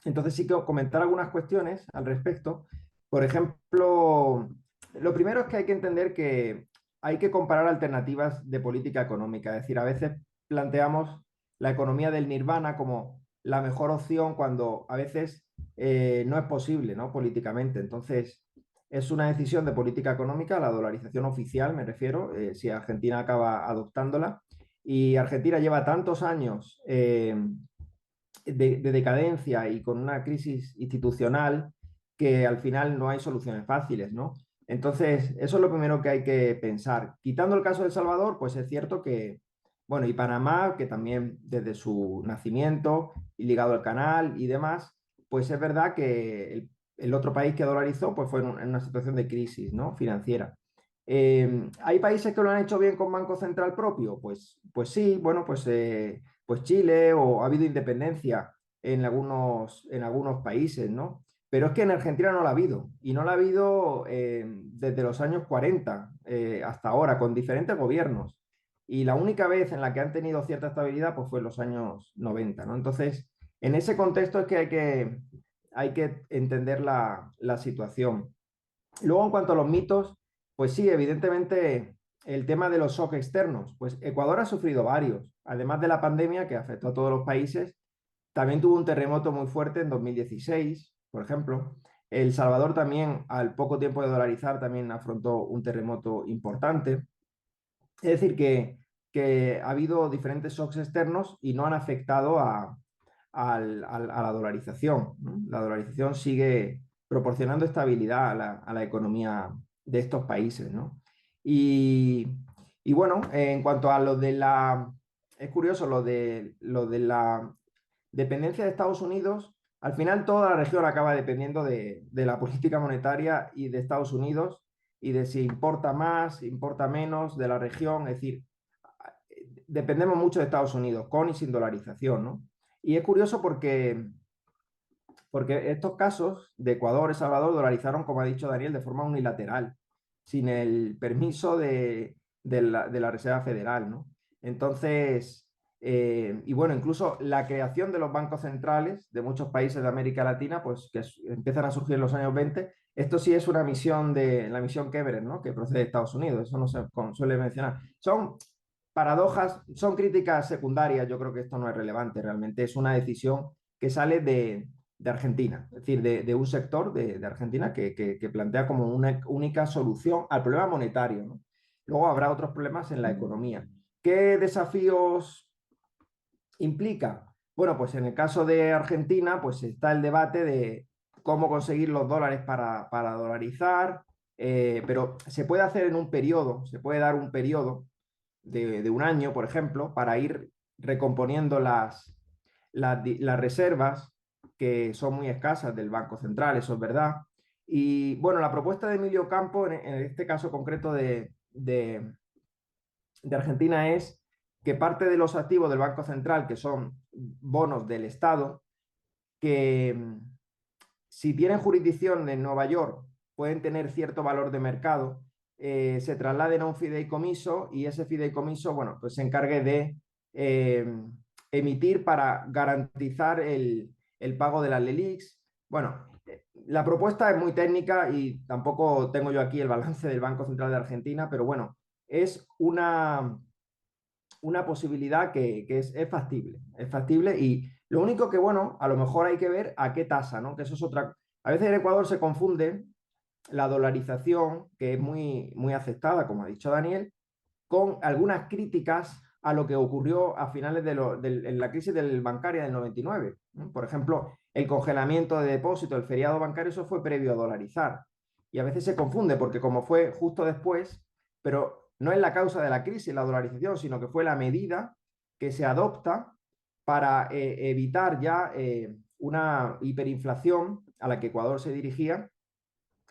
Entonces sí que comentar algunas cuestiones al respecto. Por ejemplo, lo primero es que hay que entender que hay que comparar alternativas de política económica. Es decir, a veces planteamos la economía del nirvana como la mejor opción cuando a veces no es posible, ¿no? Políticamente. Entonces, es una decisión de política económica, la dolarización oficial, me refiero, si Argentina acaba adoptándola. Y Argentina lleva tantos años de decadencia y con una crisis institucional que al final no hay soluciones fáciles, ¿no? Entonces, eso es lo primero que hay que pensar. Quitando el caso de El Salvador, pues es cierto que, bueno, y Panamá, que también desde su nacimiento y ligado al canal y demás, pues es verdad que el otro país que dolarizó pues fue en una situación de crisis, ¿no? Financiera. ¿Hay países que lo han hecho bien con Banco Central propio? Pues sí, bueno, pues Chile o ha habido independencia en algunos países, ¿no? Pero es que en Argentina no la ha habido, y no la ha habido desde los años 40 hasta ahora, con diferentes gobiernos. Y la única vez en la que han tenido cierta estabilidad pues fue en los años 90, ¿no? Entonces, en ese contexto es que hay que entender la situación. Luego, en cuanto a los mitos, pues sí, evidentemente el tema de los shocks externos, pues Ecuador ha sufrido varios, además de la pandemia que afectó a todos los países, también tuvo un terremoto muy fuerte en 2016, por ejemplo. El Salvador también, al poco tiempo de dolarizar, también afrontó un terremoto importante. Es decir, que ha habido diferentes shocks externos y no han afectado a la dolarización, ¿no? La dolarización sigue proporcionando estabilidad a la economía de estos países, ¿no? Y, y bueno, en cuanto a lo de la... Es curioso lo de la dependencia de Estados Unidos. Al final toda la región acaba dependiendo de la política monetaria y de Estados Unidos y de si importa más, importa menos de la región. Es decir, dependemos mucho de Estados Unidos, con y sin dolarización, ¿no? Y es curioso porque estos casos de Ecuador y Salvador dolarizaron, como ha dicho Daniel, de forma unilateral, sin el permiso de la Reserva Federal, ¿no? Entonces, y bueno, incluso la creación de los bancos centrales de muchos países de América Latina, pues que empiezan a surgir en los años 20, esto sí es una misión de la misión Keveret, ¿no? Que procede de Estados Unidos, eso no se suele mencionar. Son paradojas, son críticas secundarias, yo creo que esto no es relevante, realmente es una decisión que sale de Argentina, es decir, de un sector de Argentina que plantea como una única solución al problema monetario, ¿no? Luego habrá otros problemas en la economía. ¿Qué desafíos implica? Bueno, pues en el caso de Argentina, pues está el debate de cómo conseguir los dólares para dolarizar, pero se puede hacer en un periodo, se puede dar un periodo de un año, por ejemplo, para ir recomponiendo las reservas que son muy escasas del Banco Central, eso es verdad. Y bueno, la propuesta de Emilio Campo, en este caso concreto de Argentina, es que parte de los activos del Banco Central, que son bonos del Estado, que si tienen jurisdicción en Nueva York, pueden tener cierto valor de mercado, se trasladen a un fideicomiso y ese fideicomiso, bueno, pues se encargue de emitir para garantizar el pago de las LELIQs. Bueno, la propuesta es muy técnica y tampoco tengo yo aquí el balance del Banco Central de Argentina, pero bueno, es una posibilidad que es factible y lo único que, bueno, a lo mejor hay que ver a qué tasa, ¿no? Que eso es otra. A veces en Ecuador se confunde la dolarización, que es muy aceptada, como ha dicho Daniel, con algunas críticas a lo que ocurrió a finales en la crisis bancaria del 99. ¿No? Por ejemplo, el congelamiento de depósitos, el feriado bancario, eso fue previo a dolarizar. Y a veces se confunde porque como fue justo después, pero no es la causa de la crisis, la dolarización, sino que fue la medida que se adopta para evitar ya una hiperinflación a la que Ecuador se dirigía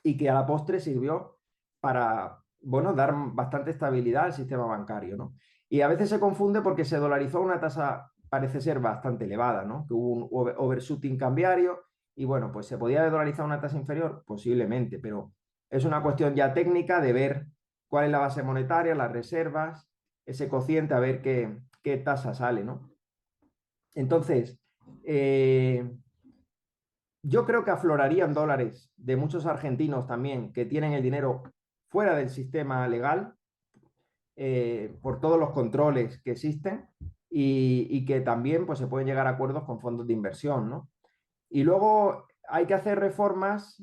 y que a la postre sirvió para, bueno, dar bastante estabilidad al sistema bancario, ¿no? Y a veces se confunde porque se dolarizó a una tasa, parece ser bastante elevada, ¿no? Que hubo un overshooting cambiario y, bueno, pues se podía dolarizar a una tasa inferior, posiblemente, pero es una cuestión ya técnica de ver cuál es la base monetaria, las reservas, ese cociente, a ver qué tasa sale, ¿no? Entonces, yo creo que aflorarían dólares de muchos argentinos también que tienen el dinero fuera del sistema legal por todos los controles que existen y que también pues, se pueden llegar a acuerdos con fondos de inversión, ¿no? Y luego hay que hacer reformas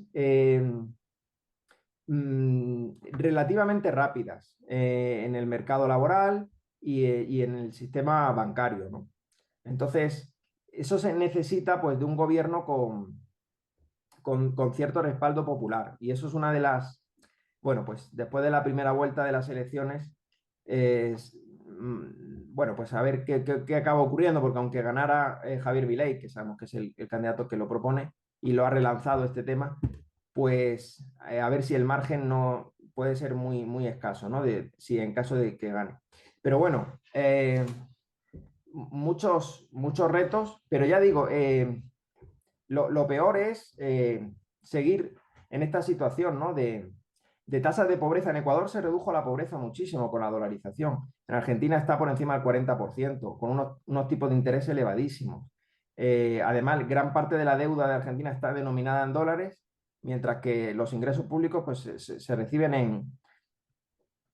relativamente rápidas en el mercado laboral y en el sistema bancario, ¿no? Entonces, eso se necesita pues, de un gobierno con cierto respaldo popular. Y eso es una de las, bueno, pues después de la primera vuelta de las elecciones, bueno, pues a ver qué acaba ocurriendo, porque aunque ganara Javier Milei, que sabemos que es el candidato que lo propone y lo ha relanzado este tema, pues a ver si el margen no puede ser muy escaso, ¿no? Si en caso de que gane. Pero bueno, muchos retos, pero ya digo, lo peor es seguir en esta situación, ¿no? De tasas de pobreza. En Ecuador se redujo la pobreza muchísimo con la dolarización. En Argentina está por encima del 40%, con unos tipos de interés elevadísimos. Además, gran parte de la deuda de Argentina está denominada en dólares, mientras que los ingresos públicos pues, se reciben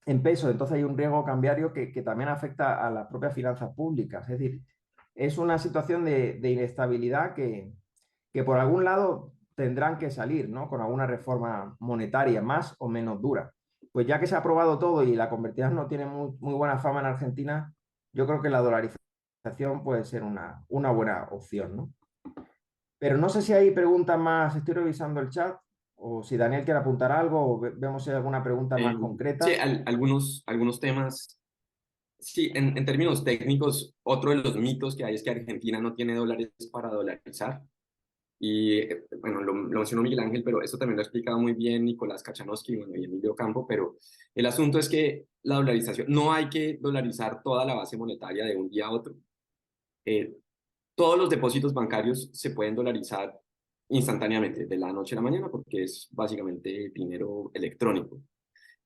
en pesos. Entonces hay un riesgo cambiario que también afecta a las propias finanzas públicas. Es decir, es una situación de inestabilidad que por algún lado tendrán que salir, ¿no? Con alguna reforma monetaria más o menos dura. Pues ya que se ha aprobado todo y la convertibilidad no tiene muy buena fama en Argentina, yo creo que la dolarización puede ser una buena opción, ¿no? Pero no sé si hay preguntas más, estoy revisando el chat, o si Daniel quiere apuntar algo, o vemos si hay alguna pregunta más Sí, concreta. algunos temas. Sí, en términos técnicos, otro de los mitos que hay es que Argentina no tiene dólares para dolarizar. Y bueno, lo mencionó Miguel Ángel, pero eso también lo ha explicado muy bien Nicolás Kachanowski, bueno, y Emilio Campo, pero el asunto es que la dolarización, no hay que dolarizar toda la base monetaria de un día a otro. Eh, Todos los depósitos bancarios se pueden dolarizar instantáneamente, de la noche a la mañana, porque es básicamente dinero electrónico.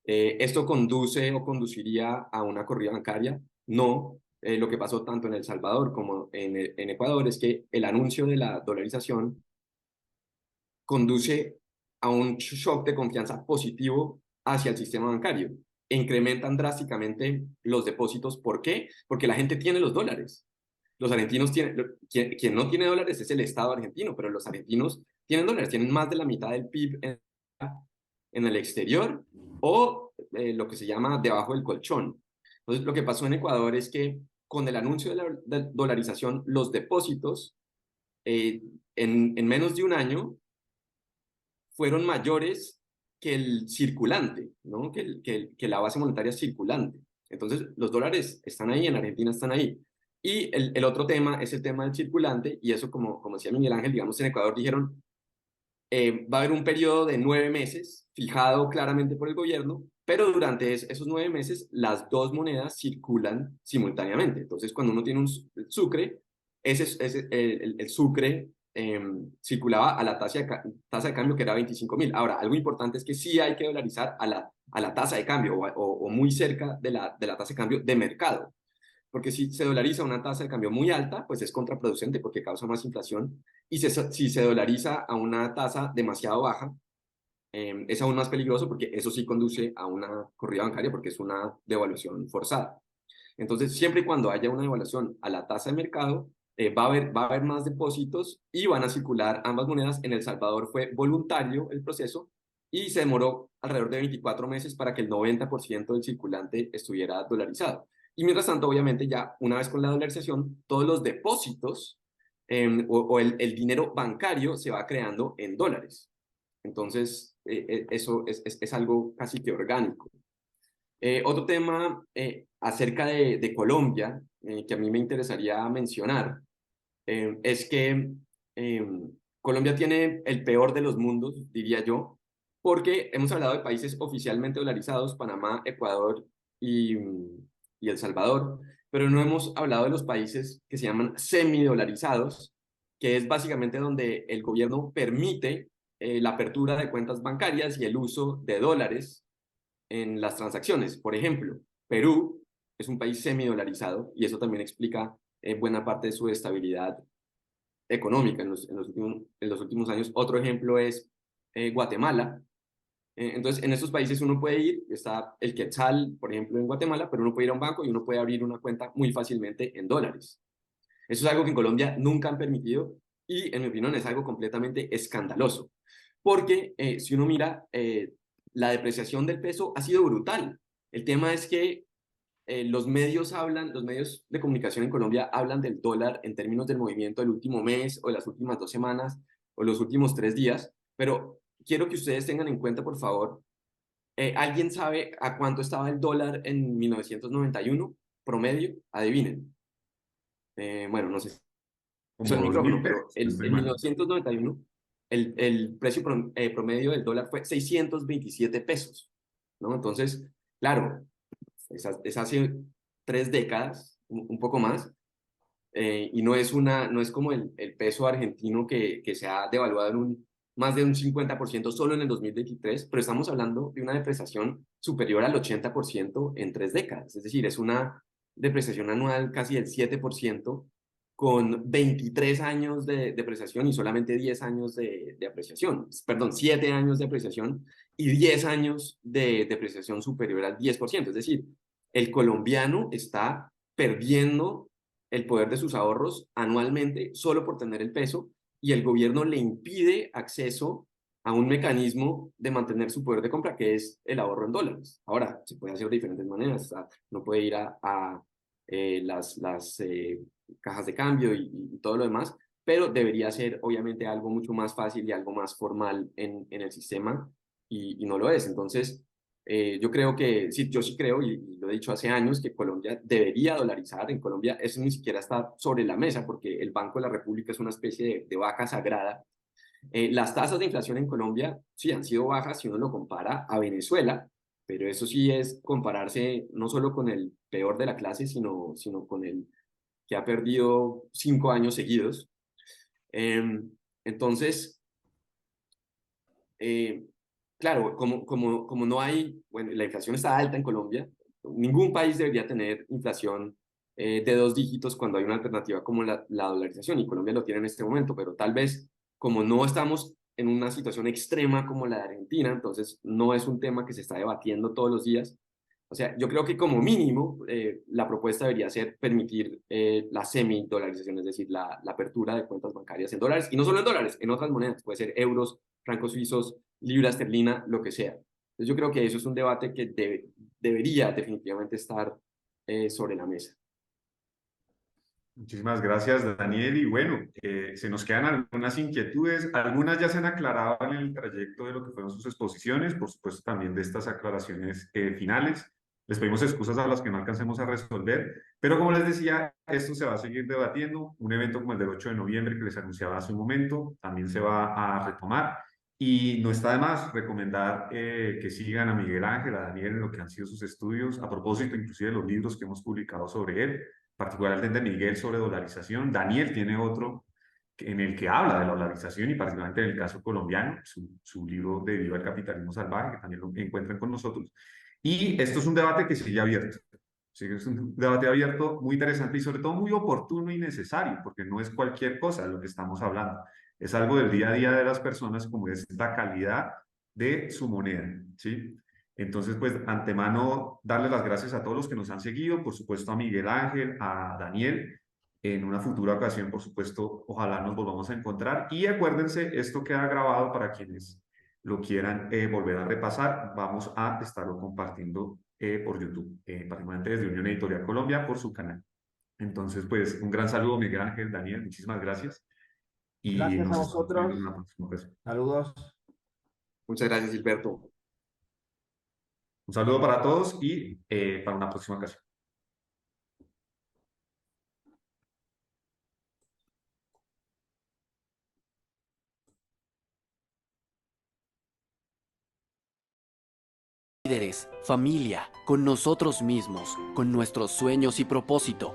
¿Esto conduce o conduciría a una corrida bancaria? No. Lo que pasó tanto en El Salvador como en Ecuador es que el anuncio de la dolarización conduce a un shock de confianza positivo hacia el sistema bancario e incrementan drásticamente los depósitos. ¿Por qué? Porque la gente tiene los dólares. Los argentinos tienen, quien no tiene dólares es el Estado argentino, pero los argentinos tienen dólares, tienen más de la mitad del PIB en el exterior o lo que se llama debajo del colchón. Entonces, lo que pasó en Ecuador es que con el anuncio de la dolarización, los depósitos en menos de un año fueron mayores que el circulante, ¿no? Que la base monetaria circulante. Entonces, los dólares están ahí, en Argentina están ahí. Y el otro tema es el tema del circulante, y eso, como decía Miguel Ángel, digamos, en Ecuador dijeron, va a haber un periodo de 9 meses, fijado claramente por el gobierno, pero durante esos 9 meses las dos monedas circulan simultáneamente. Entonces, cuando uno tiene un sucre, el sucre circulaba a la tasa de cambio que era 25.000. Ahora, algo importante es que sí hay que dolarizar a la tasa de cambio o muy cerca de la tasa de cambio de mercado. porque si se dolariza a una tasa de cambio muy alta, pues es contraproducente porque causa más inflación, y si se dolariza a una tasa demasiado baja, es aún más peligroso porque eso sí conduce a una corrida bancaria porque es una devaluación forzada. Entonces, siempre y cuando haya una devaluación a la tasa de mercado, va a haber más depósitos y van a circular ambas monedas. En El Salvador fue voluntario el proceso y se demoró alrededor de 24 meses para que el 90% del circulante estuviera dolarizado. Y mientras tanto, obviamente, ya una vez con la dolarización, todos los depósitos o el dinero bancario se va creando en dólares. Entonces, eso es algo casi que orgánico. Otro tema acerca de Colombia, que a mí me interesaría mencionar, es que eh, Colombia tiene el peor de los mundos, diría yo, porque hemos hablado de países oficialmente dolarizados, Panamá, Ecuador y El Salvador, pero no hemos hablado de los países que se llaman semidolarizados, que es básicamente donde el gobierno permite la apertura de cuentas bancarias y el uso de dólares en las transacciones. Por ejemplo, Perú es un país semidolarizado y eso también explica buena parte de su estabilidad económica en los últimos años. Otro ejemplo es Guatemala. Entonces, en estos países uno puede ir, está el Quetzal, por ejemplo, en Guatemala, pero uno puede ir a un banco y uno puede abrir una cuenta muy fácilmente en dólares. Eso es algo que en Colombia nunca han permitido y, en mi opinión, es algo completamente escandaloso. Porque si uno mira, la depreciación del peso ha sido brutal. El tema es que los medios de comunicación en Colombia hablan del dólar en términos del movimiento del último mes o de las últimas 2 semanas o los últimos 3 días, pero quiero que ustedes tengan en cuenta, por favor, ¿alguien sabe a cuánto estaba el dólar en 1991 promedio? Adivinen. Bueno, no sé si uso Como el dos micrófono, mil pero pesos, si no estoy en mal. 1991 el precio promedio del dólar fue 627 pesos, ¿no? Entonces, claro, es hace 3 décadas, un poco más, y no es como el peso argentino que se ha devaluado más de un 50% solo en el 2023, pero estamos hablando de una depreciación superior al 80% en 3 décadas, es decir, es una depreciación anual casi del 7% con 23 años de depreciación y solamente 10 años de apreciación, perdón, 7 años de apreciación y 10 años de depreciación superior al 10%, es decir, el colombiano está perdiendo el poder de sus ahorros anualmente solo por tener el peso y el gobierno le impide acceso a un mecanismo de mantener su poder de compra, que es el ahorro en dólares. Ahora, se puede hacer de diferentes maneras. O sea, no puede ir a las cajas de cambio y todo lo demás, pero debería ser obviamente algo mucho más fácil y algo más formal en el sistema y no lo es. Entonces, yo creo que, sí, yo sí creo, y lo he dicho hace años, que Colombia debería dolarizar. En Colombia eso ni siquiera está sobre la mesa porque el Banco de la República es una especie de vaca sagrada. Las tasas de inflación en Colombia sí han sido bajas si uno lo compara a Venezuela, pero eso sí es compararse no solo con el peor de la clase, sino con el que ha perdido 5 años seguidos. Entonces, eh, claro, como no hay, bueno, la inflación está alta en Colombia, ningún país debería tener inflación de 2 dígitos cuando hay una alternativa como la dolarización, y Colombia lo tiene en este momento, pero tal vez como no estamos en una situación extrema como la de Argentina, entonces no es un tema que se está debatiendo todos los días. O sea, yo creo que como mínimo la propuesta debería ser permitir la semidolarización, es decir, la apertura de cuentas bancarias en dólares, y no solo en dólares, en otras monedas, puede ser euros, francos suizos, libra esterlina, lo que sea. Entonces yo creo que eso es un debate que debería definitivamente estar sobre la mesa. Muchísimas gracias, Daniel. Y bueno, se nos quedan algunas inquietudes. Algunas ya se han aclarado en el trayecto de lo que fueron sus exposiciones, por supuesto también de estas aclaraciones finales. Les pedimos excusas a las que no alcancemos a resolver, pero como les decía, esto se va a seguir debatiendo. Un evento como el del 8 de noviembre que les anunciaba hace un momento también se va a retomar. Y no está de más recomendar que sigan a Miguel Ángel, a Daniel en lo que han sido sus estudios, a propósito inclusive de los libros que hemos publicado sobre él, particularmente Miguel sobre dolarización. Daniel tiene otro en el que habla de la dolarización y particularmente en el caso colombiano, su libro de Viva el Capitalismo Salvaje, que también lo encuentran con nosotros. Y esto es un debate que sigue abierto. Sí, es un debate abierto muy interesante y sobre todo muy oportuno y necesario, porque no es cualquier cosa de lo que estamos hablando. Es algo del día a día de las personas, como es la calidad de su moneda, ¿sí? Entonces, pues, antemano, darle las gracias a todos los que nos han seguido, por supuesto a Miguel Ángel, a Daniel. En una futura ocasión, por supuesto, ojalá nos volvamos a encontrar. Y acuérdense, esto queda grabado para quienes lo quieran volver a repasar. Vamos a estarlo compartiendo por YouTube, particularmente desde Unión Editorial Colombia, por su canal. Entonces, pues, un gran saludo, Miguel Ángel, Daniel, muchísimas gracias. Y Gracias a nos estamos viendo en vosotros. una próxima ocasión. Saludos. Muchas gracias, Gilberto. Un saludo para todos y para una próxima ocasión. Líderes, familia, con nosotros mismos, con nuestros sueños y propósito,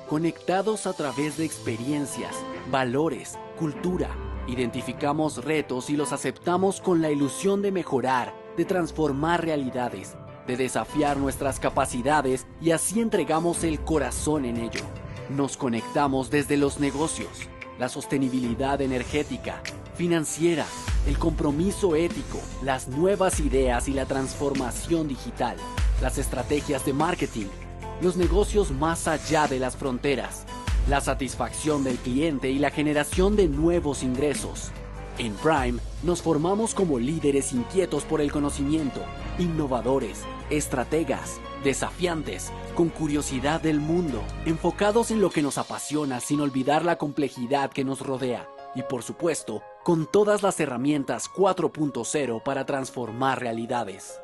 conectados a través de experiencias, valores, cultura. Identificamos retos y los aceptamos con la ilusión de mejorar, de transformar realidades, de desafiar nuestras capacidades y así entregamos el corazón en ello. Nos conectamos desde los negocios, la sostenibilidad energética, financiera, el compromiso ético, las nuevas ideas y la transformación digital, las estrategias de marketing, los negocios más allá de las fronteras, la satisfacción del cliente y la generación de nuevos ingresos. En Prime nos formamos como líderes inquietos por el conocimiento, innovadores, estrategas, desafiantes, con curiosidad del mundo, enfocados en lo que nos apasiona sin olvidar la complejidad que nos rodea. Y por supuesto, con todas las herramientas 4.0 para transformar realidades.